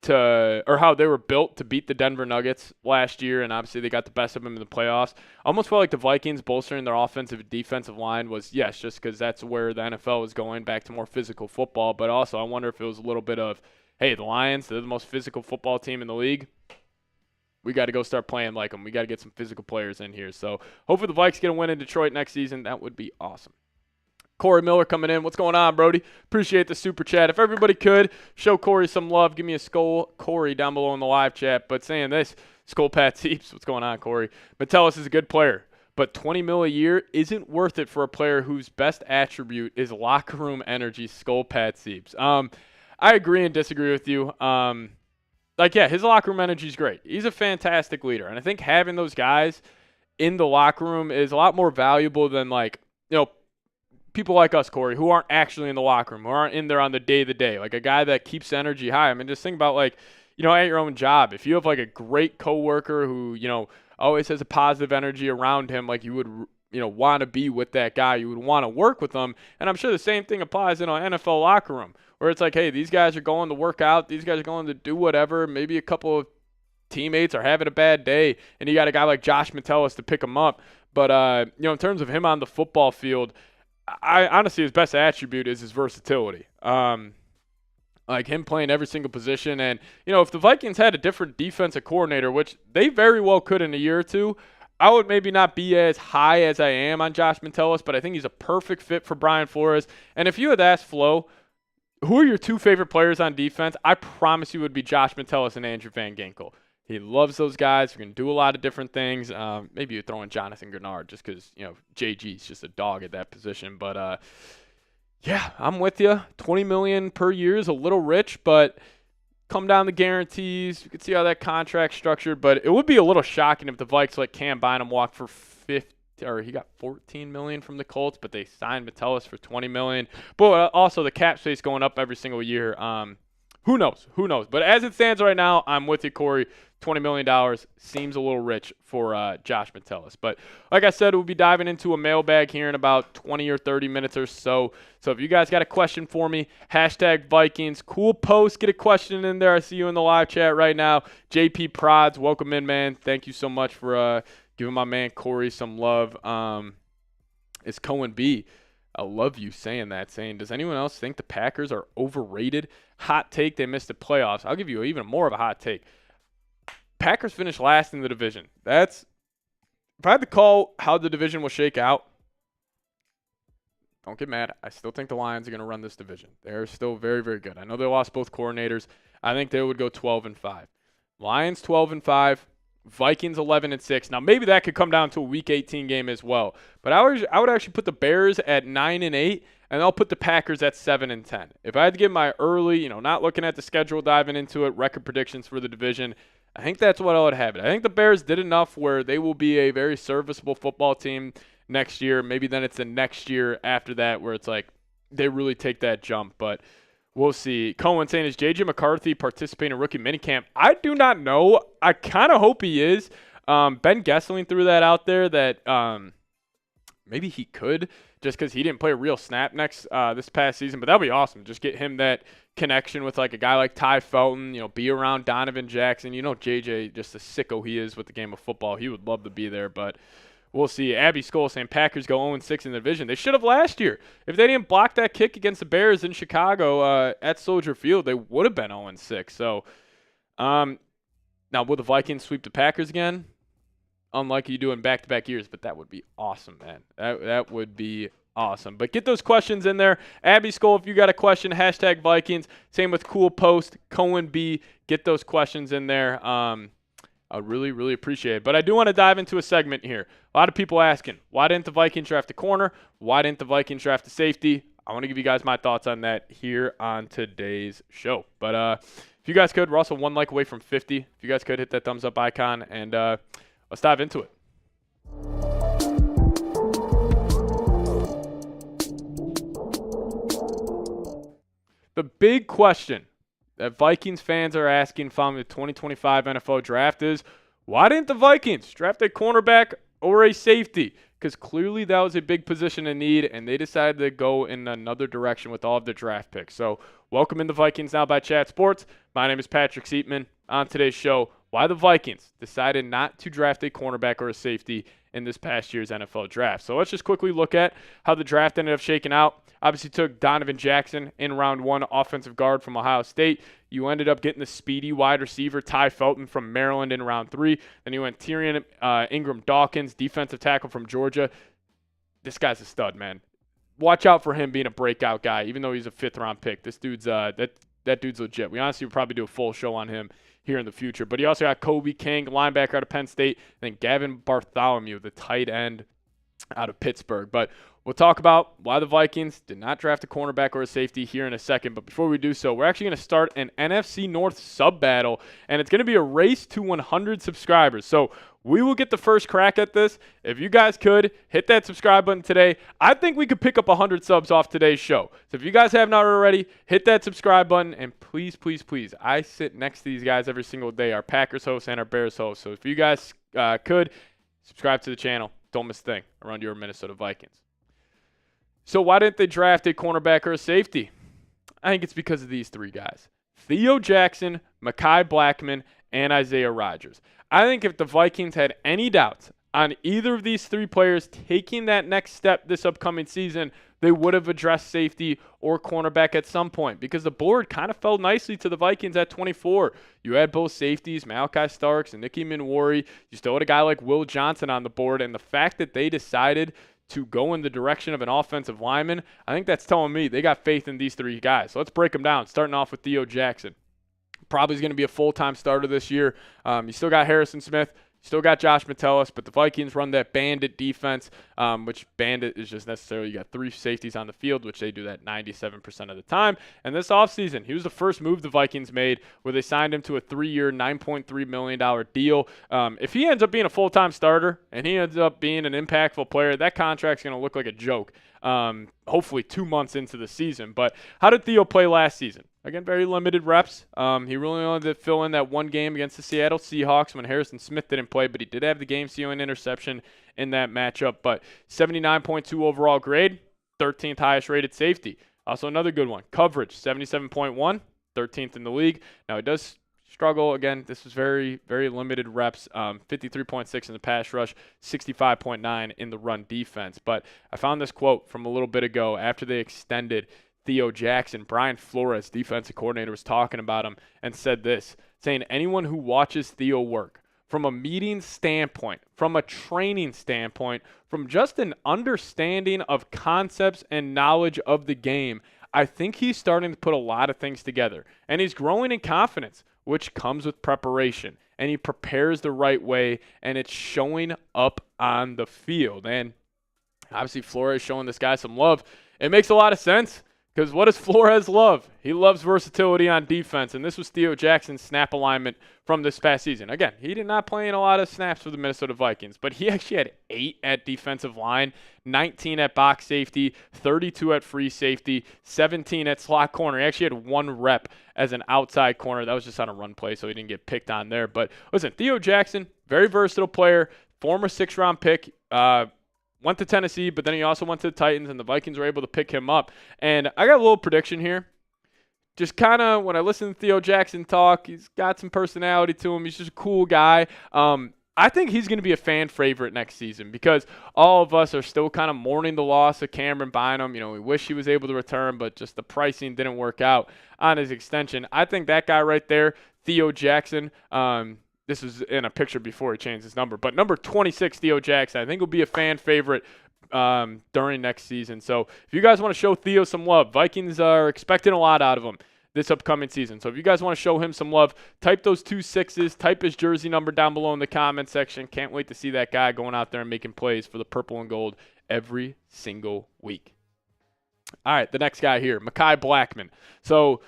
how they were built to beat the Denver Nuggets last year, and obviously they got the best of them in the playoffs. I almost felt like the Vikings bolstering their offensive and defensive line was, yes, just because that's where the NFL was going, back to more physical football, but also I wonder if it was a little bit of, hey, the Lions, they're the most physical football team in the league. We got to go start playing like them. We got to get some physical players in here. So hopefully the Vikes get a win in Detroit next season. That would be awesome. Corey Miller coming in. What's going on, Brody? Appreciate the super chat. If everybody could, show Corey some love. Give me a skull, Corey, down below in the live chat. But saying this, Skull Pat Seeps. What's going on, Corey? Metellus is a good player, but $20 million a year isn't worth it for a player whose best attribute is locker room energy, Skull Pat Seeps. I agree and disagree with you. His locker room energy is great. He's a fantastic leader. And I think having those guys in the locker room is a lot more valuable than, people like us, Corey, who aren't actually in the locker room, who aren't in there on the day-to-day. Like a guy that keeps energy high. I mean, just think about, at your own job. If you have, a great coworker who, always has a positive energy around him, you would, want to be with that guy. You would want to work with them. And I'm sure the same thing applies in an NFL locker room, where it's like, hey, these guys are going to work out. These guys are going to do whatever. Maybe a couple of teammates are having a bad day, and you got a guy like Josh Metellus to pick them up. But, in terms of him on the football field, I honestly, his best attribute is his versatility. Him playing every single position. And, if the Vikings had a different defensive coordinator, which they very well could in a year or two, I would maybe not be as high as I am on Josh Metellus, but I think he's a perfect fit for Brian Flores. And if you had asked Flo, who are your two favorite players on defense, I promise you it would be Josh Metellus and Andrew Van Ginkel. He loves those guys. We're going to do a lot of different things. Maybe you throw in Jonathan Grenard just because, JG's just a dog at that position. But, I'm with you. $20 million per year is a little rich, but come down the guarantees. You can see how that contract's structured. But it would be a little shocking if the Vikes let Cam Bynum walk for he got $14 million from the Colts, but they signed Metellus for $20 million. But also the cap space going up every single year. Who knows? But as it stands right now, I'm with you, Corey. $20 million seems a little rich for Josh Metellus. But like I said, we'll be diving into a mailbag here in about 20 or 30 minutes or so. So if you guys got a question for me, #Vikings. Cool post. Get a question in there. I see you in the live chat right now. JP Prods, welcome in, man. Thank you so much for giving my man Corey some love. It's Cohen B. I love you saying that, does anyone else think the Packers are overrated? Hot take, they missed the playoffs. I'll give you even more of a hot take. Packers finished last in the division. If I had to call how the division will shake out, don't get mad. I still think the Lions are going to run this division. They're still very, very good. I know they lost both coordinators. I think they would go 12-5. Lions 12-5. Vikings 11-6. Now maybe that could come down to a Week 18 game as well. But I would actually put the Bears at 9-8, and I'll put the Packers at 7-10. If I had to give my early, not looking at the schedule, diving into it, record predictions for the division, I think that's what I would have it. I think the Bears did enough where they will be a very serviceable football team next year. Maybe then it's the next year after that where it's like they really take that jump. But we'll see. Cohen saying, is J.J. McCarthy participating in rookie minicamp? I do not know. I kind of hope he is. Ben Gessling threw that out there that maybe he could just because he didn't play a real snap this past season. But that would be awesome. Just get him that connection with a guy like Ty Felton, be around Donovan Jackson. JJ, just the sicko he is with the game of football. He would love to be there, but we'll see. Abby Skoll saying Packers go 0-6 in the division. They should have last year. If they didn't block that kick against the Bears in Chicago at Soldier Field, they would have been 0-6. So now will the Vikings sweep the Packers again? Unlike you do in back-to-back years, but that would be awesome, man. That would be awesome. But get those questions in there. Abby Skoll, if you got a question, #Vikings. Same with Cool Post, Cohen B. Get those questions in there. I really, really appreciate it. But I do want to dive into a segment here. A lot of people asking, why didn't the Vikings draft a corner? Why didn't the Vikings draft a safety? I want to give you guys my thoughts on that here on today's show. But if you guys could, we're also one like away from 50. If you guys could hit that thumbs up icon, and let's dive into it. The big question that Vikings fans are asking following the 2025 NFL draft is, why didn't the Vikings draft a cornerback or a safety? Because clearly that was a big position in need, and they decided to go in another direction with all of their draft picks. So welcome in the Vikings Now by Chat Sports. My name is Patrick Siepman. On today's show, why the Vikings decided not to draft a cornerback or a safety in this past year's NFL draft. So let's just quickly look at how the draft ended up shaking out. Obviously took Donovan Jackson in round 1, offensive guard from Ohio State. You ended up getting the speedy wide receiver Ty Felton from Maryland in round 3. Then you went Tyrion Ingram Dawkins, defensive tackle from Georgia. This guy's a stud, man. Watch out for him being a breakout guy, even though he's a 5th-round pick. This dude's that dude's legit. We honestly would probably do a full show on him here in the future. But he also got Kobe King, linebacker out of Penn State, and then Gavin Bartholomew, the tight end out of Pittsburgh. But we'll talk about why the Vikings did not draft a cornerback or a safety here in a second. But before we do so, we're actually going to start an NFC North sub-battle, and it's going to be a race to 100 subscribers. So we will get the first crack at this. If you guys could, hit that subscribe button today. I think we could pick up 100 subs off today's show. So if you guys have not already, hit that subscribe button. And please, please, please, I sit next to these guys every single day, our Packers hosts and our Bears hosts. So if you guys could, subscribe to the channel. Don't miss a thing around your Minnesota Vikings. So why didn't they draft a cornerback or a safety? I think it's because of these 3 guys. Theo Jackson, Mekhi Blackmon, and Isaiah Rodgers. I think if the Vikings had any doubts on either of these 3 players taking that next step this upcoming season, they would have addressed safety or cornerback at some point because the board kind of fell nicely to the Vikings at 24. You had both safeties, Malachi Starks and Nicky Minwari. You still had a guy like Will Johnson on the board, and the fact that they decided to go in the direction of an offensive lineman, I think that's telling me they got faith in these 3 guys. So let's break them down, starting off with Theo Jackson. Probably is going to be a full-time starter this year. You still got Harrison Smith. You still got Josh Metellus, but the Vikings run that bandit defense, which bandit is just necessarily you got 3 safeties on the field, which they do that 97% of the time. And this offseason, he was the first move the Vikings made where they signed him to a 3-year, $9.3 million deal. If he ends up being a full-time starter and he ends up being an impactful player, that contract's going to look like a joke, hopefully 2 months into the season. But how did Theo play last season? Again, very limited reps. He really only did fill in that one game against the Seattle Seahawks when Harrison Smith didn't play, but he did have the game-sealing interception in that matchup. But 79.2 overall grade, 13th highest rated safety. Also another good one, coverage, 77.1, 13th in the league. Now, he does struggle. Again, this was very, very limited reps, 53.6 in the pass rush, 65.9 in the run defense. But I found this quote from a little bit ago after they extended Theo Jackson. Brian Flores, defensive coordinator, was talking about him and said this, saying anyone who watches Theo work from a meeting standpoint, from a training standpoint, from just an understanding of concepts and knowledge of the game, I think he's starting to put a lot of things together. And he's growing in confidence, which comes with preparation. And he prepares the right way, and it's showing up on the field. And obviously Flores showing this guy some love. It makes a lot of sense. Because what does Flores love? He loves versatility on defense, and this was Theo Jackson's snap alignment from this past season. Again, he did not play in a lot of snaps for the Minnesota Vikings, but he actually had 8 at defensive line, 19 at box safety, 32 at free safety, 17 at slot corner. He actually had 1 rep as an outside corner. That was just on a run play, so he didn't get picked on there. But listen, Theo Jackson, very versatile player, former 6th-round pick, went to Tennessee, but then he also went to the Titans, and the Vikings were able to pick him up. And I got a little prediction here. Just kind of, when I listen to Theo Jackson talk, he's got some personality to him. He's just a cool guy. I think he's going to be a fan favorite next season because all of us are still kind of mourning the loss of Cameron Bynum. You know, we wish he was able to return, but just the pricing didn't work out on his extension. I think that guy right there, Theo Jackson, this was in a picture before he changed his number. But number 26, Theo Jackson, I think will be a fan favorite during next season. So if you guys want to show Theo some love, Vikings are expecting a lot out of him this upcoming season. So if you guys want to show him some love, type those 2 6s, type his jersey number down below in the comment section. Can't wait to see that guy going out there and making plays for the purple and gold every single week. All right, the next guy here, Mekhi Blackmon. So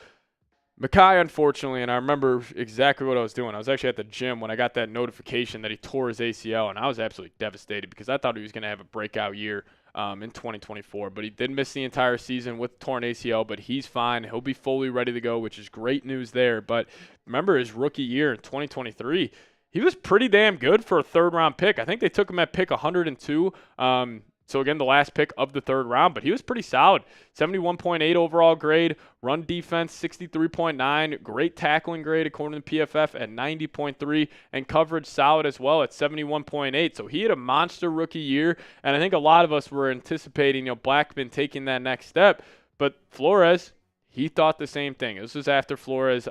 Mekhi, unfortunately, and I remember exactly what I was doing. I was actually at the gym when I got that notification that he tore his ACL, and I was absolutely devastated because I thought he was going to have a breakout year in 2024. But he did miss the entire season with torn ACL, but he's fine. He'll be fully ready to go, which is great news there. But remember his rookie year in 2023, he was pretty damn good for a third-round pick. I think they took him at pick 102. So, again, the last pick of the third round, but he was pretty solid. 71.8 overall grade, run defense 63.9, great tackling grade according to PFF at 90.3, and coverage solid as well at 71.8. So he had a monster rookie year, and I think a lot of us were anticipating, Blackman taking that next step. But Flores, he thought the same thing. This was after Flores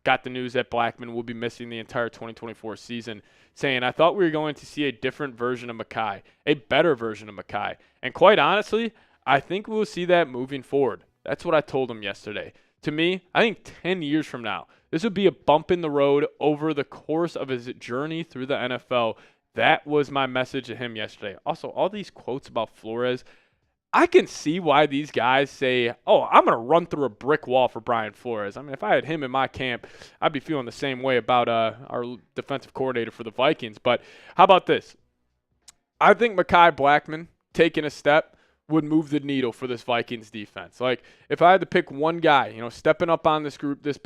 got the news that Blackman will be missing the entire 2024 season, saying, I thought we were going to see a different version of Mekhi, a better version of Mekhi. And quite honestly, I think we'll see that moving forward. That's what I told him yesterday. To me, I think 10 years from now, this would be a bump in the road over the course of his journey through the NFL. That was my message to him yesterday. Also, all these quotes about Flores, I can see why these guys say, oh, I'm going to run through a brick wall for Brian Flores. I mean, if I had him in my camp, I'd be feeling the same way about our defensive coordinator for the Vikings. But how about this? I think Mekhi Blackman taking a step would move the needle for this Vikings defense. Like, if I had to pick one guy, stepping up on this group this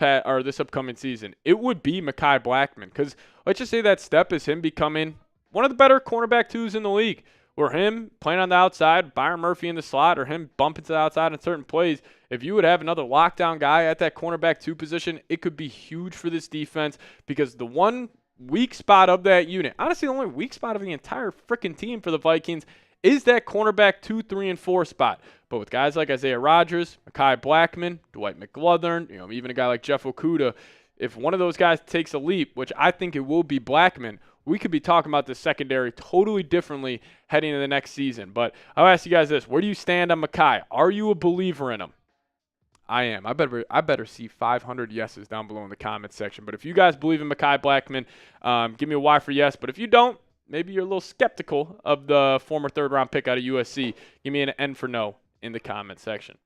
upcoming season, it would be Mekhi Blackman. Because let's just say that step is him becoming one of the better cornerback twos in the league. Or him playing on the outside, Byron Murphy in the slot, or him bumping to the outside in certain plays. If you would have another lockdown guy at that cornerback 2 position, it could be huge for this defense, because the one weak spot of that unit, honestly, the only weak spot of the entire freaking team for the Vikings is that cornerback 2, 3, and 4 spot. But with guys like Isaiah Rodgers, Mekhi Blackman, Dwight McGlothern, even a guy like Jeff Okudah, if one of those guys takes a leap, which I think it will be Blackman, we could be talking about the secondary totally differently heading into the next season. But I'll ask you guys this. Where do you stand on Mekhi? Are you a believer in him? I am. I better see 500 yeses down below in the comments section. But if you guys believe in Mekhi Blackman, give me a Y for yes. But if you don't, maybe you're a little skeptical of the former third-round pick out of USC. Give me an N for no in the comment section.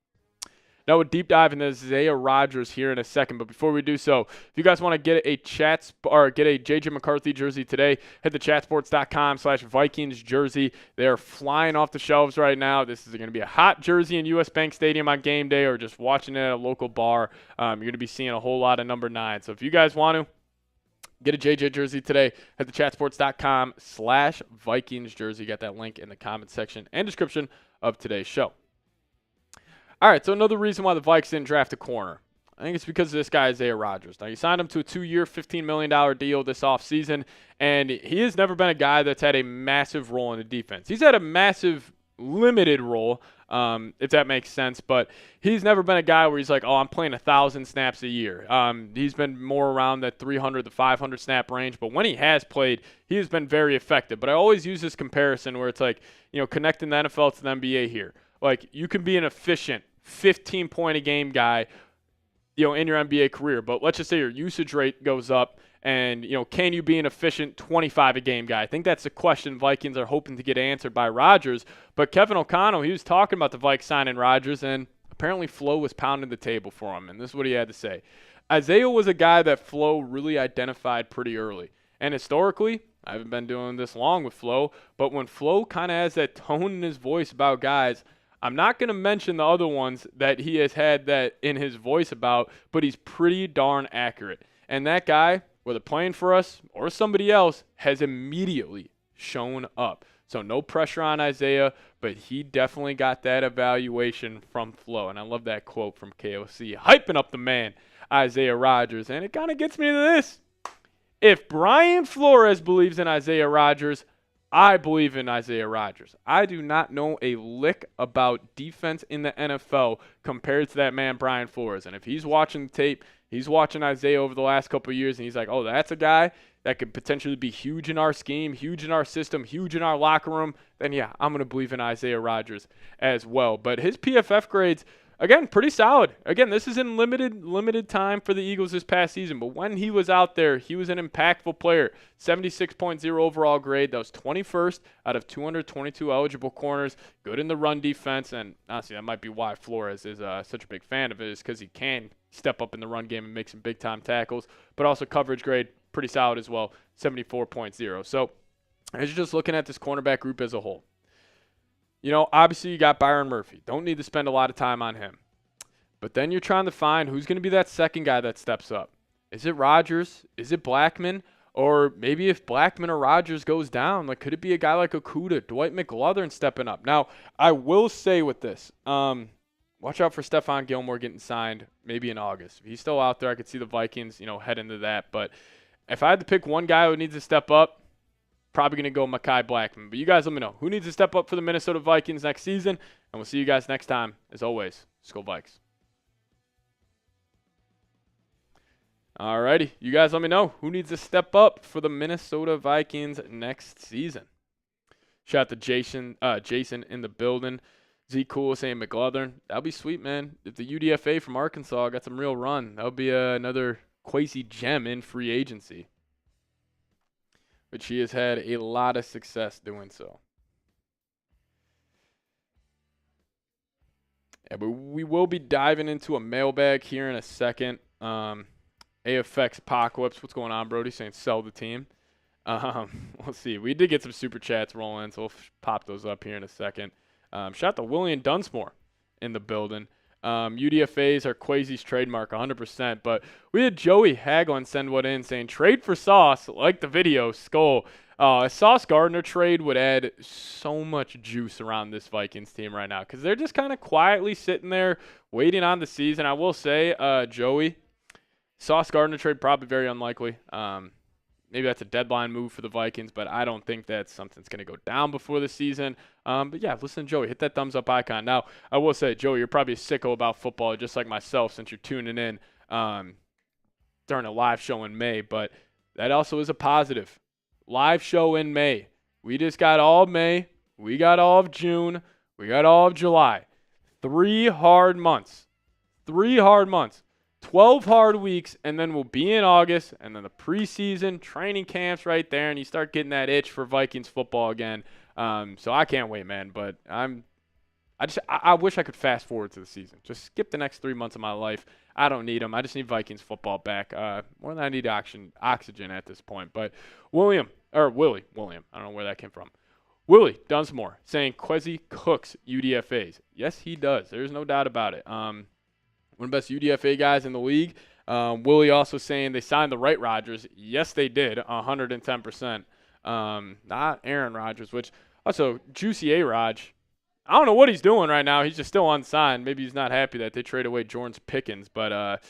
Now we'll deep dive into Isaiah Rodgers here in a second, but before we do so, if you guys want to get a JJ McCarthy jersey today, head to chatsports.com/Vikings jersey. They are flying off the shelves right now. This is going to be a hot jersey in US Bank Stadium on game day, or just watching it at a local bar. You're going to be seeing a whole lot of number 9. So if you guys want to get a JJ jersey today, head to chatsports.com/Vikings jersey. Got that link in the comment section and description of today's show. All right, so another reason why the Vikes didn't draft a corner, I think it's because of this guy, Isaiah Rodgers. Now, you signed him to a 2-year, $15 million deal this offseason, and he has never been a guy that's had a massive role in the defense. He's had a massive, limited role, if that makes sense, but he's never been a guy where he's like, oh, I'm playing 1,000 snaps a year. He's been more around that 300 to 500 snap range, but when he has played, he has been very effective. But I always use this comparison where it's like, connecting the NFL to the NBA here. Like, you can be an efficient 15-point-a-game guy, in your NBA career. But let's just say your usage rate goes up and, can you be an efficient 25-a-game guy? I think that's the question Vikings are hoping to get answered by Rodgers. But Kevin O'Connell, he was talking about the Vikes signing Rodgers, and apparently Flo was pounding the table for him, and this is what he had to say. Isaiah was a guy that Flo really identified pretty early. And historically, I haven't been doing this long with Flo, but when Flo kind of has that tone in his voice about guys, I'm not going to mention the other ones that he has had that in his voice about, but he's pretty darn accurate. And that guy, whether playing for us or somebody else, has immediately shown up. So no pressure on Isaiah, but he definitely got that evaluation from Flo. And I love that quote from KOC, hyping up the man, Isaiah Rodgers. And it kind of gets me to this. If Brian Flores believes in Isaiah Rodgers, I believe in Isaiah Rodgers. I do not know a lick about defense in the NFL compared to that man, Brian Flores. And if he's watching the tape, he's watching Isaiah over the last couple of years, and he's like, oh, that's a guy that could potentially be huge in our scheme, huge in our system, huge in our locker room, then yeah, I'm going to believe in Isaiah Rodgers as well. But his PFF grades, again, pretty solid. Again, this is in limited time for the Eagles this past season, but when he was out there, he was an impactful player. 76.0 overall grade. That was 21st out of 222 eligible corners. Good in the run defense, and honestly, that might be why Flores is such a big fan of it, is because he can step up in the run game and make some big-time tackles, but also coverage grade, pretty solid as well, 74.0. So as you're just looking at this cornerback group as a whole, obviously you got Byron Murphy. Don't need to spend a lot of time on him. But then you're trying to find who's going to be that second guy that steps up. Is it Rodgers? Is it Blackman? Or maybe if Blackman or Rodgers goes down, like could it be a guy like Okudah, Dwight McGlothern stepping up? Now, I will say with this, watch out for Stephon Gilmore getting signed maybe in August. If he's still out there, I could see the Vikings, head into that. But if I had to pick one guy who needs to step up, probably going to go Mekhi Blackman. But you guys let me know who needs to step up for the Minnesota Vikings next season. And we'll see you guys next time. As always, Skol Vikes. Alrighty, you guys let me know who needs to step up for the Minnesota Vikings next season. Shout out to Jason in the building. Z Cool saying McGlothern. That'll be sweet, man. If the UDFA from Arkansas got some real run, that'll be another Kwesi gem in free agency, which he has had a lot of success doing so. Yeah, but we will be diving into a mailbag here in a second. AFX Apocalypse, what's going on, Brody? Saying sell the team. We'll see. We did get some super chats rolling, so we'll pop those up here in a second. Shout out to William Dunsmore in the building. UDFAs are Kwesi's trademark 100%, but we had Joey Hagelin send one in saying trade for Sauce, like the video, Skull. A Sauce Gardner trade would add so much juice around this Vikings team right now because they're just kind of quietly sitting there waiting on the season. I will say, Joey, Sauce Gardner trade probably very unlikely. Maybe that's a deadline move for the Vikings, but I don't think that's something that's going to go down before the season. But yeah, listen, Joey, hit that thumbs up icon. Now, I will say, Joey, you're probably a sicko about football, just like myself, since you're tuning in during a live show in May. But that also is a positive. Live show in May. We just got all of May. We got all of June. We got all of July. 3 hard months. 3 hard months. 12 hard weeks, and then we'll be in August, and then the preseason training camps right there, and you start getting that itch for Vikings football again. So I can't wait, man. But I wish I could fast forward to the season. Just skip the next 3 months of my life. I don't need them. I just need Vikings football back. More than I need oxygen at this point. But Willie, I don't know where that came from. Willie Dunsmore saying Kwesi cooks UDFAs. Yes, he does. There's no doubt about it. One of the best UDFA guys in the league. Willie also saying they signed the right Rodgers. Yes, they did, 110%. Not Aaron Rodgers, which also Juicy A-Raj. I don't know what he's doing right now. He's just still unsigned. Maybe he's not happy that they trade away Jordan Pickens. But,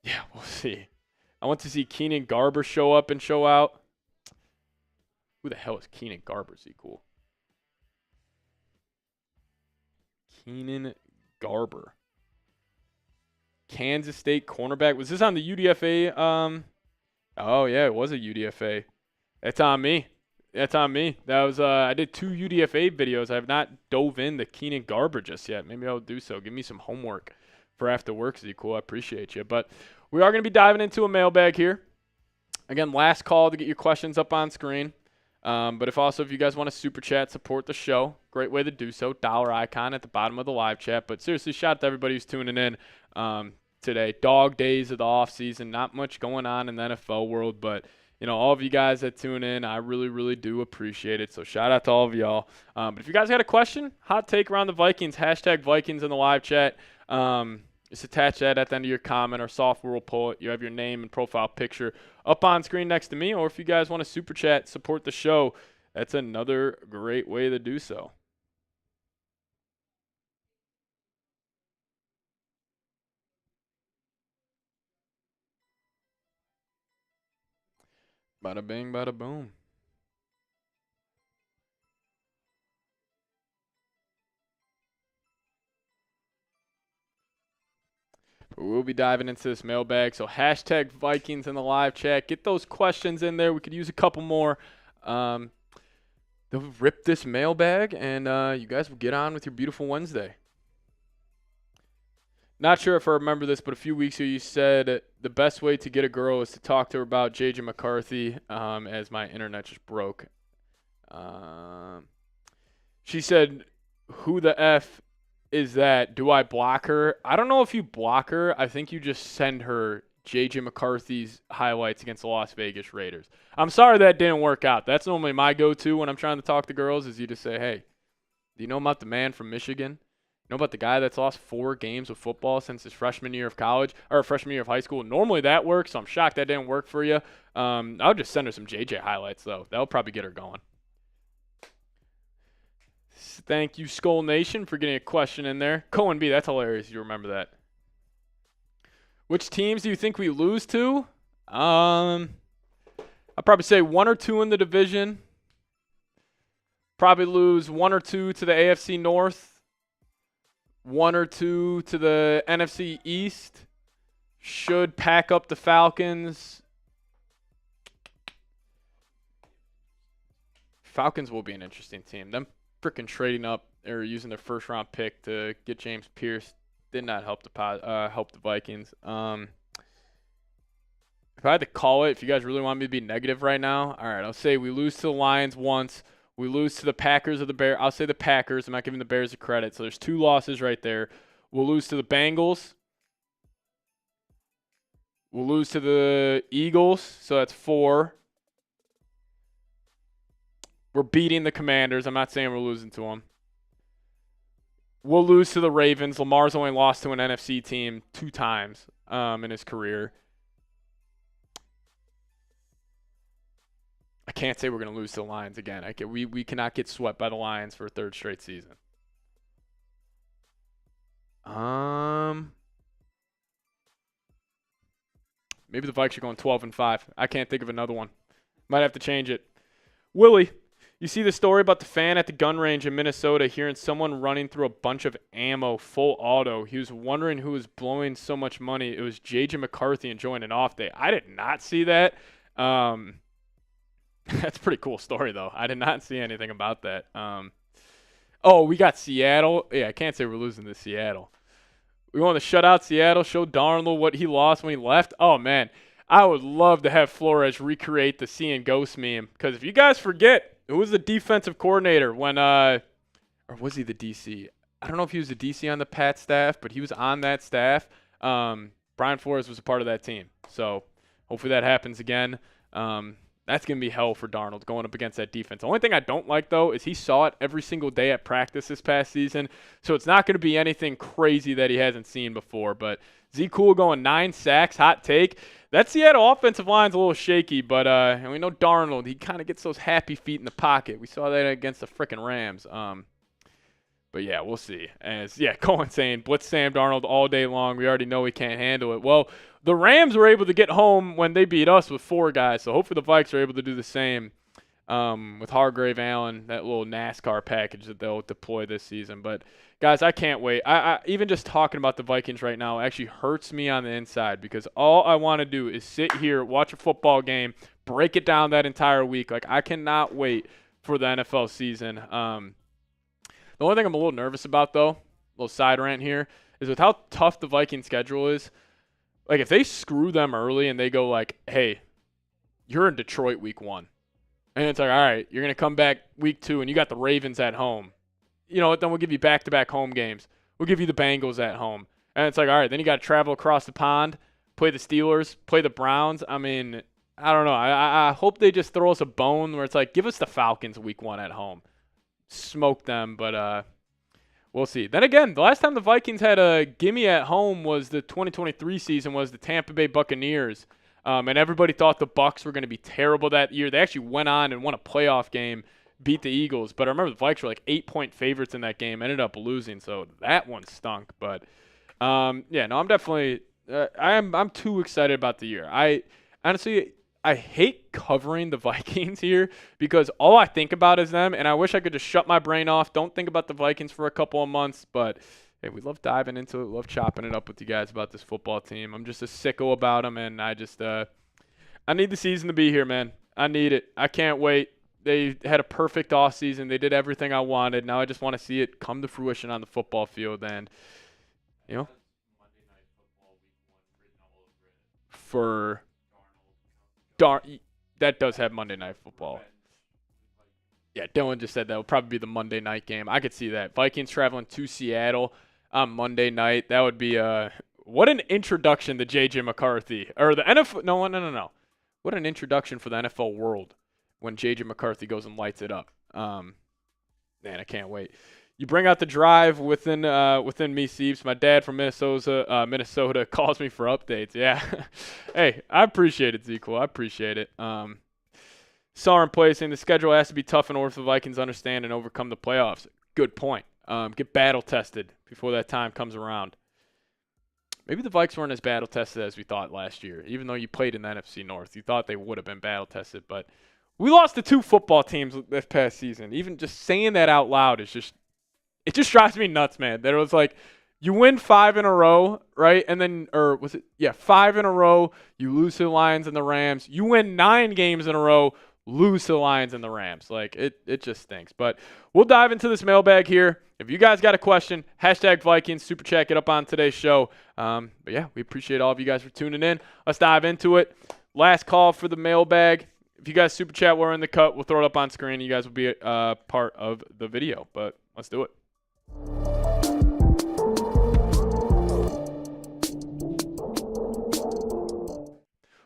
yeah, we'll see. I want to see Keenan Garber show up and show out. Who the hell is Keenan Garber? Is he cool? Keenan Garber. Kansas State cornerback. Was this on the UDFA? Oh, yeah, it was a UDFA. That's on me. That was I did 2 UDFA videos. I have not dove into Keenan Garber just yet. Maybe I'll do so. Give me some homework for after work. Is cool? I appreciate you. But we are going to be diving into a mailbag here. Again, last call to get your questions up on screen. But if you guys want to super chat, support the show, great way to do so. $1 icon at the bottom of the live chat. But seriously, shout out to everybody who's tuning in today. Dog days of the off season, not much going on in the NFL world, but all of you guys that tune in, I really, really do appreciate it. So shout out to all of y'all. But if you guys got a question, hot take around the Vikings, hashtag Vikings in the live chat. Just attach that at the end of your comment. Our software will pull it. You have your name and profile picture up on screen next to me. Or if you guys want to super chat, support the show, that's another great way to do so. Bada bing, bada boom. We'll be diving into this mailbag. So hashtag Vikings in the live chat. Get those questions in there. We could use a couple more. They'll rip this mailbag, and you guys will get on with your beautiful Wednesday. Not sure if I remember this, but a few weeks ago you said the best way to get a girl is to talk to her about J.J. McCarthy, as my internet just broke. She said, who the F is that? Do I block her? I don't know if you block her. I think you just send her J.J. McCarthy's highlights against the Las Vegas Raiders. I'm sorry that didn't work out. That's normally my go-to when I'm trying to talk to girls is you just say, hey, do you know about the man from Michigan? You know about the guy that's lost 4 games of football since his freshman year of college or freshman year of high school? Normally that works, so I'm shocked that didn't work for you. I'll just send her some JJ highlights though. That'll probably get her going. Thank you, Skull Nation, for getting a question in there. Cohen B, that's hilarious. You remember that. Which teams do you think we lose to? I'll probably say 1 or 2 in the division. Probably lose 1 or 2 to the AFC North. 1 or 2 to the NFC East. Should pack up the Falcons. Falcons will be an interesting team. Them freaking trading up or using their first-round pick to get James Pierce did not help the Vikings. If I had to call it, if you guys really want me to be negative right now, all right, I'll say we lose to the Lions once. We lose to the Packers or the Bears. I'll say the Packers. I'm not giving the Bears a credit. So there's 2 losses right there. We'll lose to the Bengals. We'll lose to the Eagles. So that's 4. We're beating the Commanders. I'm not saying we're losing to them. We'll lose to the Ravens. Lamar's only lost to an NFC team 2 times in his career. I can't say we're going to lose to the Lions again. We cannot get swept by the Lions for a 3rd straight season. Maybe the Vikes are going 12-5. I can't think of another one. Might have to change it. Willie, you see the story about the fan at the gun range in Minnesota hearing someone running through a bunch of ammo, full auto. He was wondering who was blowing so much money. It was J.J. McCarthy enjoying an off day. I did not see that. That's a pretty cool story, though. I did not see anything about that. Oh, we got Seattle. Yeah, I can't say we're losing to Seattle. We want to shut out Seattle, show Darnold what he lost when he left. Oh, man. I would love to have Flores recreate the seeing ghost meme. Because if you guys forget, who was the defensive coordinator when or was he the DC? I don't know if he was the DC on the Pat staff, but he was on that staff. Brian Flores was a part of that team. So hopefully that happens again. That's going to be hell for Darnold going up against that defense. The only thing I don't like, though, is he saw it every single day at practice this past season. So it's not going to be anything crazy that he hasn't seen before. But Z Cool going 9 sacks, hot take. That Seattle offensive line's a little shaky, but and we know Darnold, he kind of gets those happy feet in the pocket. We saw that against the frickin' Rams. But, yeah, we'll see. Cohen saying, blitz Sam Darnold all day long. We already know he can't handle it. Well, the Rams were able to get home when they beat us with 4 guys, so hopefully the Vikes are able to do the same with Hargrave Allen, that little NASCAR package that they'll deploy this season. But, guys, I can't wait. I even just talking about the Vikings right now actually hurts me on the inside because all I want to do is sit here, watch a football game, break it down that entire week. Like, I cannot wait for the NFL season. The only thing I'm a little nervous about, though, a little side rant here, is with how tough the Viking schedule is. Like, if they screw them early and they go like, hey, you're in Detroit week 1. And it's like, all right, you're going to come back week 2 and you got the Ravens at home. You know what? Then we'll give you back-to-back home games. We'll give you the Bengals at home. And it's like, all right, then you got to travel across the pond, play the Steelers, play the Browns. I mean, I don't know. I hope they just throw us a bone where it's like, give us the Falcons week 1 at home. Smoke them, but we'll see. Then again, the last time the Vikings had a gimme at home was the 2023 season, was the Tampa Bay Buccaneers, and everybody thought the Bucs were going to be terrible that year. They actually went on and won a playoff game, beat the Eagles, but I remember the Vikes were like 8-point favorites in that game, ended up losing, so that one stunk. But I'm definitely I'm too excited about the year. I honestly, I hate covering the Vikings here because all I think about is them, and I wish I could just shut my brain off, don't think about the Vikings for a couple of months, but hey, we love diving into it, love chopping it up with you guys about this football team. I'm just a sicko about them, and I just I need the season to be here, man. I need it. I can't wait. They had a perfect offseason. They did everything I wanted. Now I just want to see it come to fruition on the football field, and, you know, for that does have Monday Night Football. Yeah, Dylan just said that will probably be the Monday night game. I could see that. Vikings traveling to Seattle on Monday night. That would be what an introduction to J.J. McCarthy. Or the NFL. No. What an introduction for the NFL world when J.J. McCarthy goes and lights it up. Man, I can't wait. You bring out the drive within me, Seeps. My dad from Minnesota calls me for updates. Yeah. Hey, I appreciate it, Zequel. I appreciate it. Saw him play saying the schedule has to be tough in order for the Vikings to understand and overcome the playoffs. Good point. Get battle tested before that time comes around. Maybe the Vikes weren't as battle tested as we thought last year. Even though you played in the NFC North, you thought they would have been battle tested. But we lost to 2 football teams this past season. Even just saying that out loud is just – it just drives me nuts, man. That it was like you win 5 in a row, right? And then – or was it – yeah, 5 in a row. You lose to the Lions and the Rams. You win 9 games in a row, lose to the Lions and the Rams. Like, it just stinks. But we'll dive into this mailbag here. If you guys got a question, #Vikings, super chat, get up on today's show. But yeah, we appreciate all of you guys for tuning in. Let's dive into it. Last call for the mailbag. If you guys super chat, we're in the cut. We'll throw it up on screen. You guys will be part of the video. But let's do it.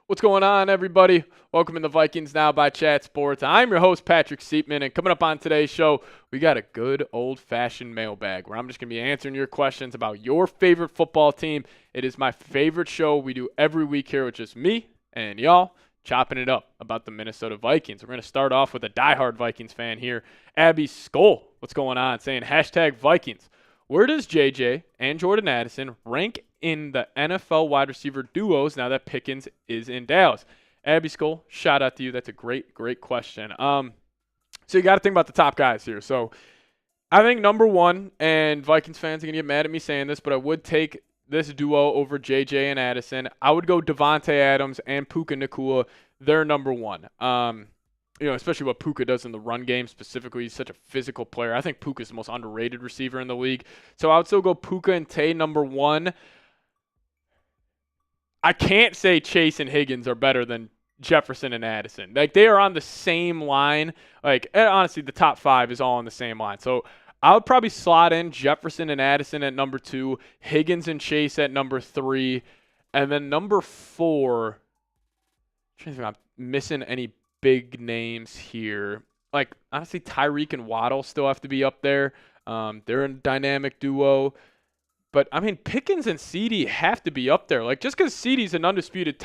What's going on, everybody? Welcome in the Vikings Now by Chat Sports. I'm your host, Patrick Siepman, and coming up on today's show, we got a good old-fashioned mailbag where I'm just going to be answering your questions about your favorite football team. It is my favorite show we do every week here with just me and y'all chopping it up about the Minnesota Vikings. We're going to start off with a diehard Vikings fan here, Abby Skull. What's going on? Saying #Vikings. Where does JJ and Jordan Addison rank in the NFL wide receiver duos now that Pickens is in Dallas? Abby Skull, shout out to you. That's a great question. So you got to think about the top guys here. So I think number one, and Vikings fans are going to get mad at me saying this, but I would take this duo over JJ and Addison. I would go Devontae Adams and Puka Nacua. They're number one. Especially what Puka does in the run game specifically. He's such a physical player. I think Puka's the most underrated receiver in the league. So I would still go Puka and Tay number one. I can't say Chase and Higgins are better than Jefferson and Addison. Like, they are on the same line. Like, honestly, the top 5 is all on the same line. So I would probably slot in Jefferson and Addison at number 2, Higgins and Chase at number 3, and then number 4, I'm trying to think if I'm missing any big names here. Like, honestly, Tyreek and Waddle still have to be up there. They're a dynamic duo. But, I mean, Pickens and CeeDee have to be up there. Like, just because CeeDee's an undisputed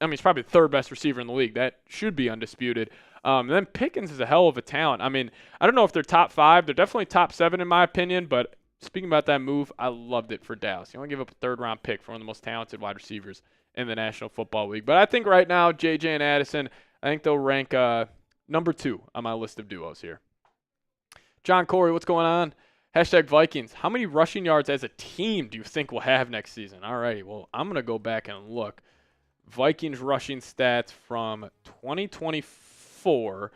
he's probably the 3rd best receiver in the league. That should be undisputed. And then Pickens is a hell of a talent. I mean, I don't know if they're top 5. They're definitely top 7 in my opinion. But speaking about that move, I loved it for Dallas. You only give up a 3rd-round pick for one of the most talented wide receivers in the National Football League. But I think right now, JJ and Addison, I think they'll rank number 2 on my list of duos here. John Corey, what's going on? #Vikings. How many rushing yards as a team do you think we'll have next season? All right, well, I'm going to go back and look. Vikings rushing stats from 2024,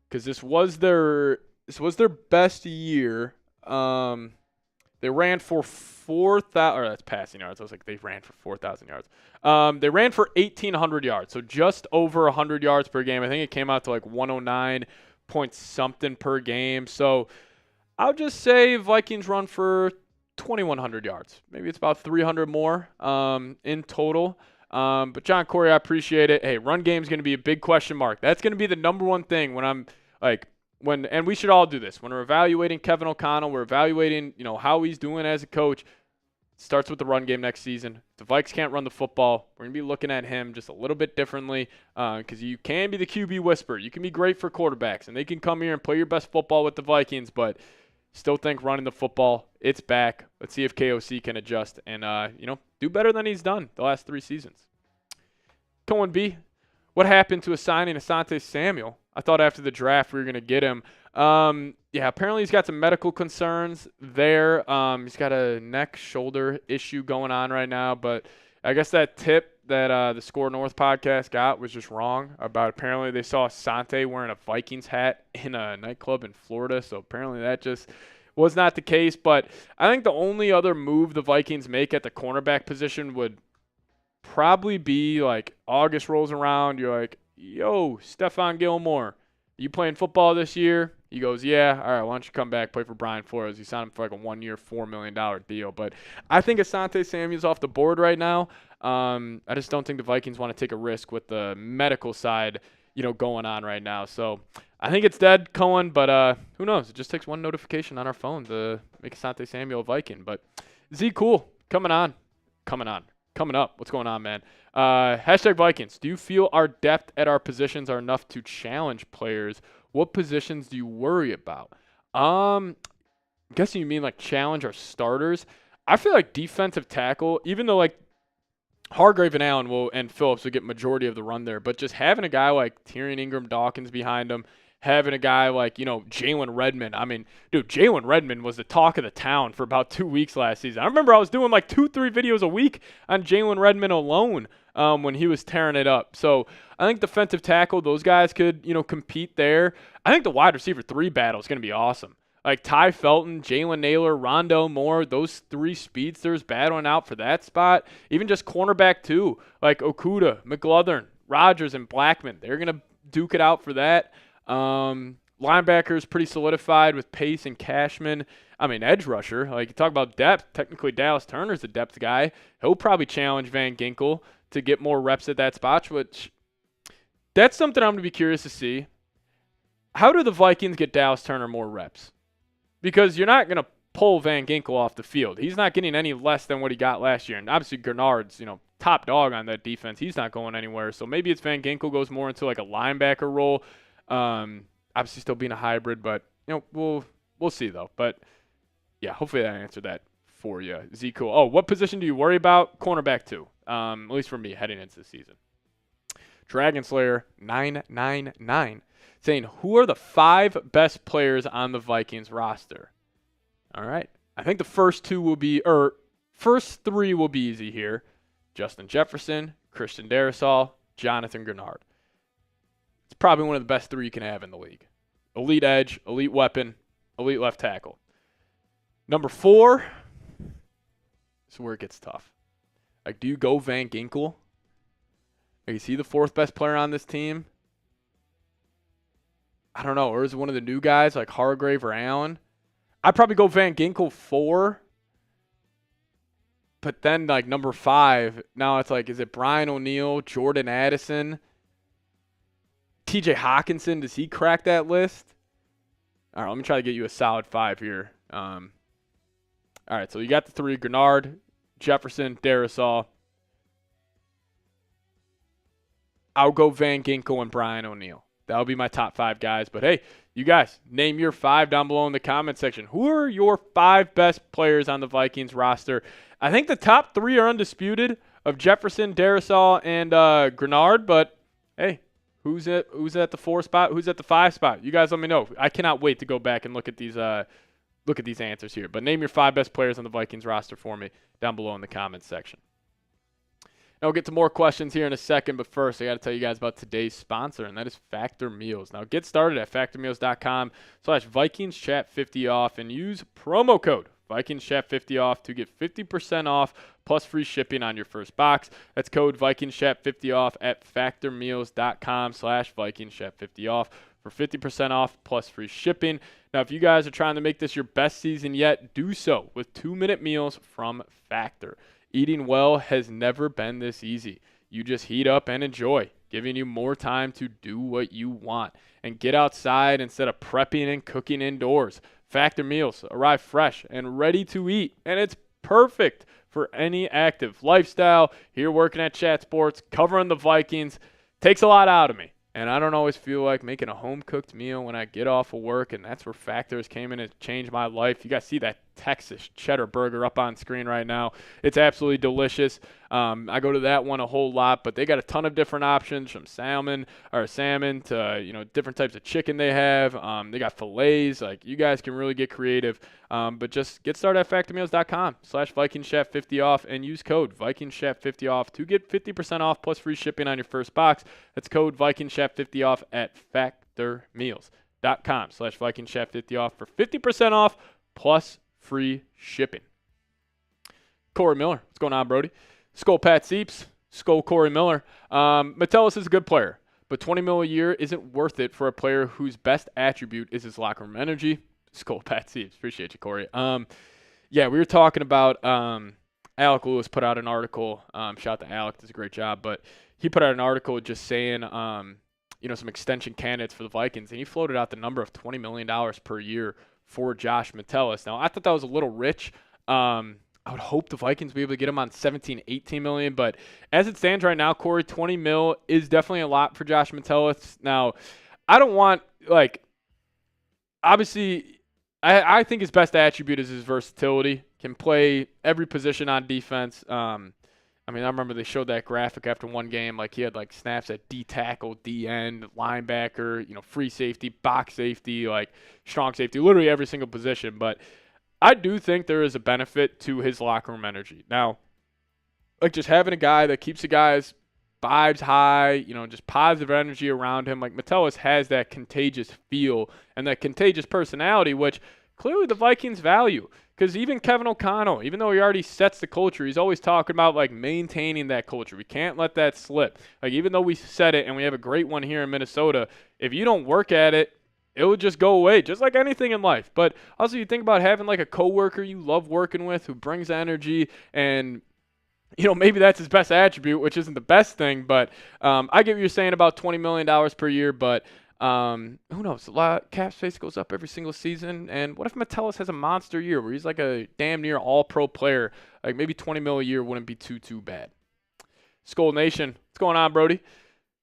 because this was their best year. They ran for 4,000, or that's passing yards. I was like, they ran for 4,000 yards. They ran for 1,800 yards, so just over 100 yards per game. I think it came out to like 109 point something per game. So I'll just say Vikings run for 2,100 yards. Maybe it's about 300 more in total. But John Corey, I appreciate it. Hey, run game's going to be a big question mark. That's going to be the number one thing when I'm like, and we should all do this. When we're evaluating Kevin O'Connell, we're evaluating, how he's doing as a coach. It starts with the run game next season. If the Vikes can't run the football, we're going to be looking at him just a little bit differently because you can be the QB whisperer. You can be great for quarterbacks, and they can come here and play your best football with the Vikings, but still think running the football, it's back. Let's see if KOC can adjust and, do better than he's done the last 3 seasons. Cohen B, what happened to assigning Asante Samuel? I thought after the draft we were going to get him. Apparently he's got some medical concerns there. He's got a neck, shoulder issue going on right now, but I guess that tip that the Score North podcast got was just wrong about apparently they saw Asante wearing a Vikings hat in a nightclub in Florida, so apparently that just was not the case. But I think the only other move the Vikings make at the cornerback position would probably be like August rolls around, you're like, yo, Stephon Gilmore, you playing football this year? He goes, yeah. All right, why don't you come back, play for Brian Flores? You signed him for like a 1-year, $4 million deal. But I think Asante Samuel's off the board right now. I just don't think the Vikings want to take a risk with the medical side. going on right now. So I think it's dead, Cohen, but who knows? It just takes one notification on our phone to make Asante Samuel a Viking. But Z, cool. Coming up. What's going on, man? Hashtag Vikings. Do you feel our depth at our positions are enough to challenge players? What positions do you worry about? I'm guessing you mean like challenge our starters. I feel like defensive tackle, even though like Hargrave and Allen and Phillips will get majority of the run there, but just having a guy like Tyrion Ingram-Dawkins behind him, having a guy like, Jalen Redmond. I mean, dude, Jalen Redmond was the talk of the town for about 2 weeks last season. I remember I was doing like 2-3 videos a week on Jalen Redmond alone when he was tearing it up. So I think defensive tackle, those guys could, compete there. I think the wide receiver 3 battle is going to be awesome. Like Ty Felton, Jalen Naylor, Rondell Moore, those 3 speedsters battling out for that spot. Even just cornerback 2, like Okudah, McLaurin, Rogers, and Blackman. They're going to duke it out for that. Linebackers pretty solidified with Pace and Cashman. I mean, edge rusher, like you talk about depth, technically Dallas Turner's a depth guy. He'll probably challenge Van Ginkel to get more reps at that spot, which that's something I'm going to be curious to see. How do the Vikings get Dallas Turner more reps? Because you're not going to pull Van Ginkel off the field. He's not getting any less than what he got last year. And obviously Gernard's, top dog on that defense. He's not going anywhere. So maybe it's Van Ginkel goes more into like a linebacker role. Obviously still being a hybrid, but we'll see though. But yeah, hopefully that answered that for you. Z, cool. Oh, what position do you worry about? Cornerback 2. At least for me heading into the season. Dragon Slayer 999 saying, who are the 5 best players on the Vikings roster? All right. I think the first 3 will be easy here. Justin Jefferson, Christian Darrisaw, Jonathan Grenard. It's probably one of the best 3 you can have in the league. Elite edge, elite weapon, elite left tackle. Number 4 is where it gets tough. Like, do you go Van Ginkel? Is he the 4th best player on this team? I don't know. Or is it one of the new guys like Hargrave or Allen? I'd probably go Van Ginkel 4. But then, like, number 5, now it's like, is it Brian O'Neill, Jordan Addison, TJ Hawkinson? Does he crack that list? All right, let me try to get you a solid 5 here. All right, so you got the 3, Grenard, Jefferson, Darrisaw. I'll go Van Ginkel and Brian O'Neill. That'll be my top 5 guys. But, hey, you guys, name your 5 down below in the comment section. Who are your 5 best players on the Vikings roster? I think the top 3 are undisputed of Jefferson, Darrisaw, and Grenard. But, hey, who's at the 4 spot? Who's at the 5 spot? You guys let me know. I cannot wait to go back and look at these answers here. But name your 5 best players on the Vikings roster for me down below in the comments section. Now we'll get to more questions here in a second, but first I got to tell you guys about today's sponsor, and that is Factor Meals. Now get started at factormeals.com/VikingsChat50 off and use promo code VikingsChat50 off to get 50% off plus free shipping on your first box. That's code VikingsChat50 off at factormeals.com/VikingsChat50 off for 50% off plus free shipping. Now, if you guys are trying to make this your best season yet, do so with 2-minute meals from Factor. Eating well has never been this easy. You just heat up and enjoy, giving you more time to do what you want and get outside instead of prepping and cooking indoors. Factor meals arrive fresh and ready to eat, and it's perfect for any active lifestyle. Here working at Chat Sports, covering the Vikings, takes a lot out of me. And I don't always feel like making a home-cooked meal when I get off of work, and that's where Factors came in and changed my life. You guys see that Texas cheddar burger up on screen right now. It's absolutely delicious. I go to that one a whole lot, but they got a ton of different options from salmon to different types of chicken they have. They got fillets. Like, you guys can really get creative. But just get started at factormeals.com/VikingsChat50 off and use code VikingsChat50 off to get 50% off plus free shipping on your first box. That's code VikingsChat50 off at factormeals.com/VikingsChat50 off for 50% off plus free shipping. Corey Miller, what's going on, Brody? Skull Pat Sieps, Skull Corey Miller. Metellus is a good player, but $20 million a year isn't worth it for a player whose best attribute is his locker room energy. Skull Pat Sieps, appreciate you, Corey. We were talking about Alec Lewis put out an article. Shout out to Alec, does a great job, but he put out an article just saying, some extension candidates for the Vikings, and he floated out the number of $20 million per year for Josh Metellus. Now, I thought that was a little rich. I would hope the Vikings will be able to get him on 17, 18 million, but as it stands right now, Corey, 20 mil is definitely a lot for Josh Metellus. Now, I don't want, obviously, I think his best attribute is his versatility. Can play every position on defense. I remember they showed that graphic after one game. He had snaps at D tackle, D end, linebacker, free safety, box safety, strong safety, literally every single position. But I do think there is a benefit to his locker room energy. Now, just having a guy that keeps the guys' vibes high, just positive energy around him. Metellus has that contagious feel and that contagious personality, which clearly the Vikings value. Because even Kevin O'Connell, even though he already sets the culture, he's always talking about maintaining that culture. We can't let that slip. Even though we said it and we have a great one here in Minnesota, if you don't work at it, it will just go away, just like anything in life. But also you think about having a coworker you love working with who brings energy, and maybe that's his best attribute, which isn't the best thing. But I get what you're saying about $20 million per year, but who knows? A lot cap space goes up every single season. And what if Metellus has a monster year where he's a damn near all-pro player? Maybe 20 mil a year wouldn't be too bad. Skull Nation, what's going on, Brody?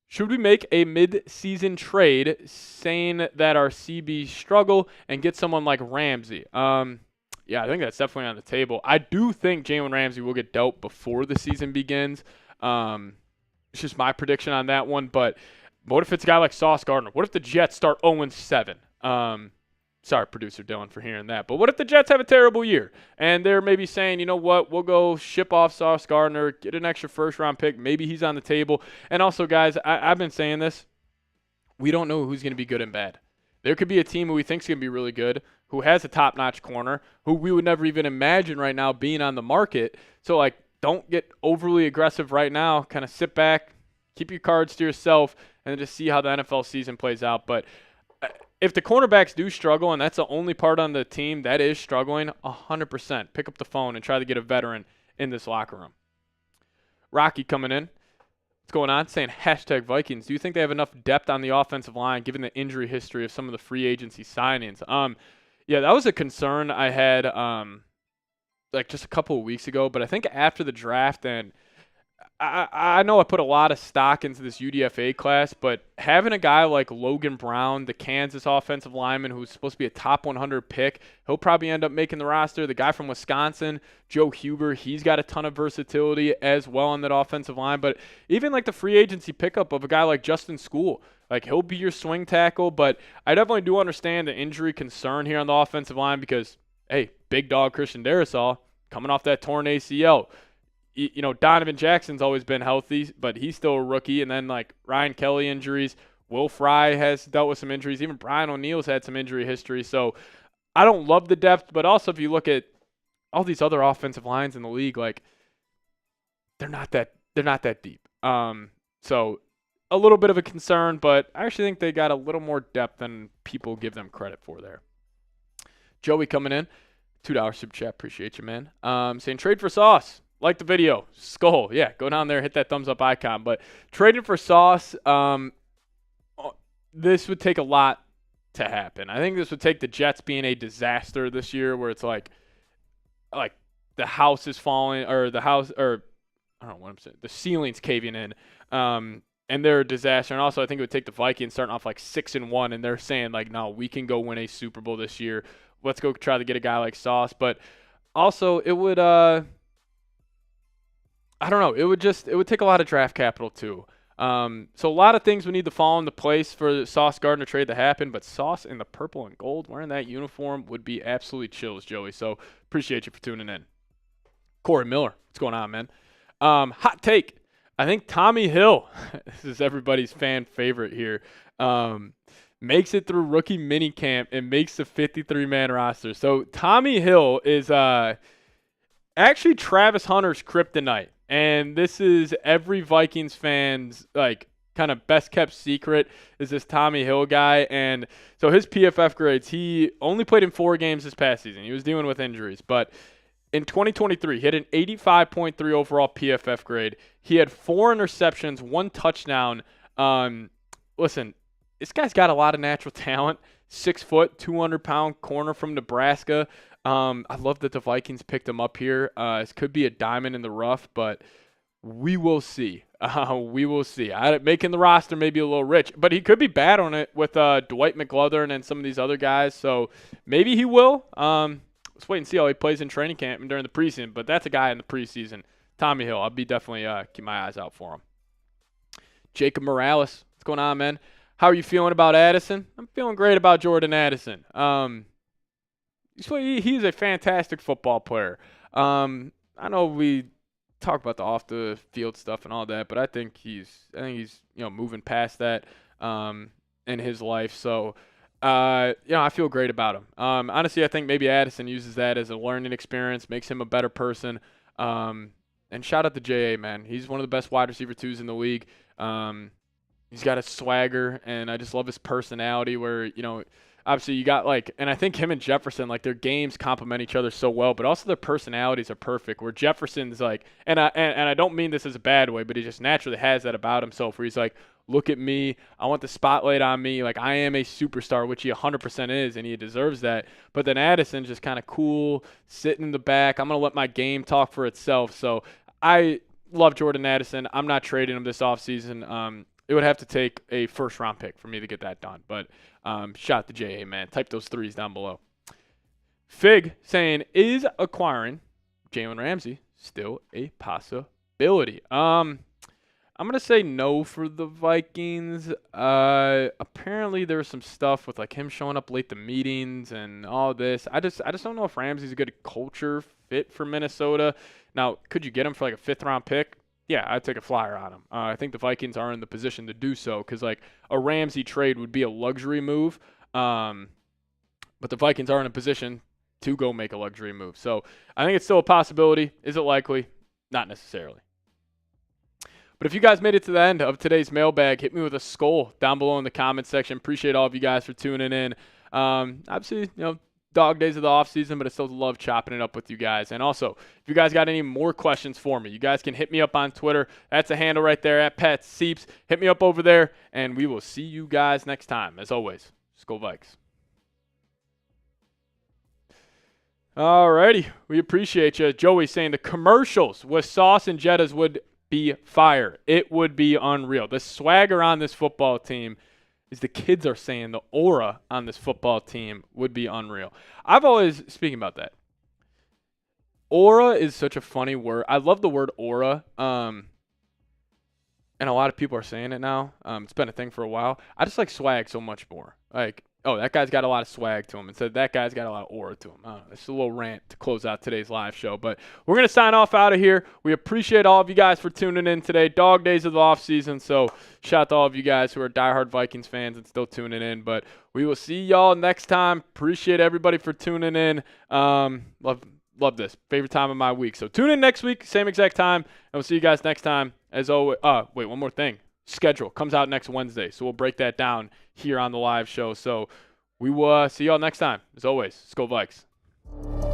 Should we make a mid-season trade saying that our CBs struggle and get someone like Ramsey? Yeah, I think that's definitely on the table. I do think Jalen Ramsey will get dealt before the season begins. It's just my prediction on that one. But what if it's a guy like Sauce Gardner? What if the Jets start 0-7? Sorry, producer Dylan, for hearing that. But what if the Jets have a terrible year and they're maybe saying, you know what, we'll go ship off Sauce Gardner, get an extra first-round pick. Maybe he's on the table. And also, guys, I've been saying this. We don't know who's going to be good and bad. There could be a team who we think is going to be really good, who has a top-notch corner, who we would never even imagine right now being on the market. So, don't get overly aggressive right now. Kind of sit back, keep your cards to yourself, and just see how the NFL season plays out. But if the cornerbacks do struggle, and that's the only part on the team that is struggling, 100%, pick up the phone and try to get a veteran in this locker room. Rocky coming in. What's going on? Saying #Vikings. Do you think they have enough depth on the offensive line given the injury history of some of the free agency signings? Yeah, that was a concern I had just a couple of weeks ago, but I think after the draft, and I know I put a lot of stock into this UDFA class, but having a guy like Logan Brown, the Kansas offensive lineman who's supposed to be a top 100 pick, he'll probably end up making the roster. The guy from Wisconsin, Joe Huber, he's got a ton of versatility as well on that offensive line. But even the free agency pickup of a guy like Justin School, he'll be your swing tackle. But I definitely do understand the injury concern here on the offensive line because, hey, big dog Christian Darrisaw coming off that torn ACL. Donovan Jackson's always been healthy, but he's still a rookie. And then, Ryan Kelly injuries. Will Fry has dealt with some injuries. Even Brian O'Neill's had some injury history. So I don't love the depth, but also if you look at all these other offensive lines in the league, they're not that deep. So a little bit of a concern, but I actually think they got a little more depth than people give them credit for there. Joey coming in. $2 super chat. Appreciate you, man. Saying trade for Sauce. Like the video. Skull. Yeah, go down there, hit that thumbs up icon. But trading for Sauce, this would take a lot to happen. I think this would take the Jets being a disaster this year where it's the house is falling, or the house, or I don't know what I'm saying, the ceiling's caving in, and they're a disaster. And also I think it would take the Vikings starting off 6-1, and they're saying no, we can go win a Super Bowl this year. Let's go try to get a guy like Sauce. But also it would I don't know. It would take a lot of draft capital too. So a lot of things would need to fall into place for the Sauce Gardner trade to happen, but Sauce in the purple and gold wearing that uniform would be absolutely chills, Joey. So appreciate you for tuning in. Corey Miller, what's going on, man? Hot take. I think Tommy Hill, this is everybody's fan favorite here, makes it through rookie minicamp and makes the 53-man roster. So Tommy Hill is actually Travis Hunter's kryptonite. And this is every Vikings fan's kind of best kept secret is this Tommy Hill guy. And so his PFF grades, he only played in 4 games this past season. He was dealing with injuries. But in 2023, he had an 85.3 overall PFF grade. He had 4 interceptions, 1 touchdown listen, this guy's got a lot of natural talent. 6 foot, 200-pound corner from Nebraska. I love that the Vikings picked him up here. This could be a diamond in the rough, but we will see. We will see. Making the roster maybe a little rich, but he could be bad on it with Dwight McGlothern and some of these other guys. So maybe he will. Let's wait and see how he plays in training camp and during the preseason. But that's a guy in the preseason. Tommy Hill. I'll be definitely keep my eyes out for him. Jacob Morales. What's going on, man? How are you feeling about Addison? I'm feeling great about Jordan Addison. He's a fantastic football player. I know we talk about the off the field stuff and all that, but I think he's moving past that in his life. So I feel great about him. Honestly, I think maybe Addison uses that as a learning experience, makes him a better person. And shout out to J.A., man. He's one of the best wide receiver twos in the league. He's got a swagger, and I just love his personality where, obviously you got and I think him and Jefferson, their games complement each other so well, but also their personalities are perfect where Jefferson's and I don't mean this as a bad way, but he just naturally has that about himself where he's look at me. I want the spotlight on me. I am a superstar, which he 100% is, and he deserves that. But then Addison's just kind of cool, sitting in the back. I'm going to let my game talk for itself. So I love Jordan Addison. I'm not trading him this offseason. It would have to take a first-round pick for me to get that done. But shout out to J.A., man. Type those threes down below. Fig saying, is acquiring Jalen Ramsey still a possibility? I'm going to say no for the Vikings. Apparently there was some stuff with him showing up late to meetings and all this. I just don't know if Ramsey's a good culture fit for Minnesota. Now, could you get him for a 5th-round pick? Yeah, I'd take a flyer on him. I think the Vikings are in the position to do so because a Ramsey trade would be a luxury move. But the Vikings are in a position to go make a luxury move. So I think it's still a possibility. Is it likely? Not necessarily. But if you guys made it to the end of today's mailbag, hit me with a skull down below in the comments section. Appreciate all of you guys for tuning in. Obviously, dog days of the offseason, but I still love chopping it up with you guys. And also, if you guys got any more questions for me, you guys can hit me up on Twitter. That's a handle right there, at Pat Sieps. Hit me up over there, and we will see you guys next time. As always, Skol Vikes. Alrighty, we appreciate you. Joey saying the commercials with Sauce and Jettas would be fire. It would be unreal. The swagger on this football team is the kids are saying the aura on this football team would be unreal. I've always, speaking about that, aura is such a funny word. I love the word aura, and a lot of people are saying it now. It's been a thing for a while. I just like swag so much more. That guy's got a lot of swag to him. And said that guy's got a lot of aura to him. I don't know. It's a little rant to close out today's live show. But we're going to sign off out of here. We appreciate all of you guys for tuning in today. Dog days of the offseason. So shout out to all of you guys who are diehard Vikings fans and still tuning in. But we will see y'all next time. Appreciate everybody for tuning in. Love this. Favorite time of my week. So tune in next week, same exact time. And we'll see you guys next time. As always, wait, one more thing. Schedule comes out next Wednesday. So we'll break that down here on the live show. So we will see y'all next time. As always, Skol Vikes.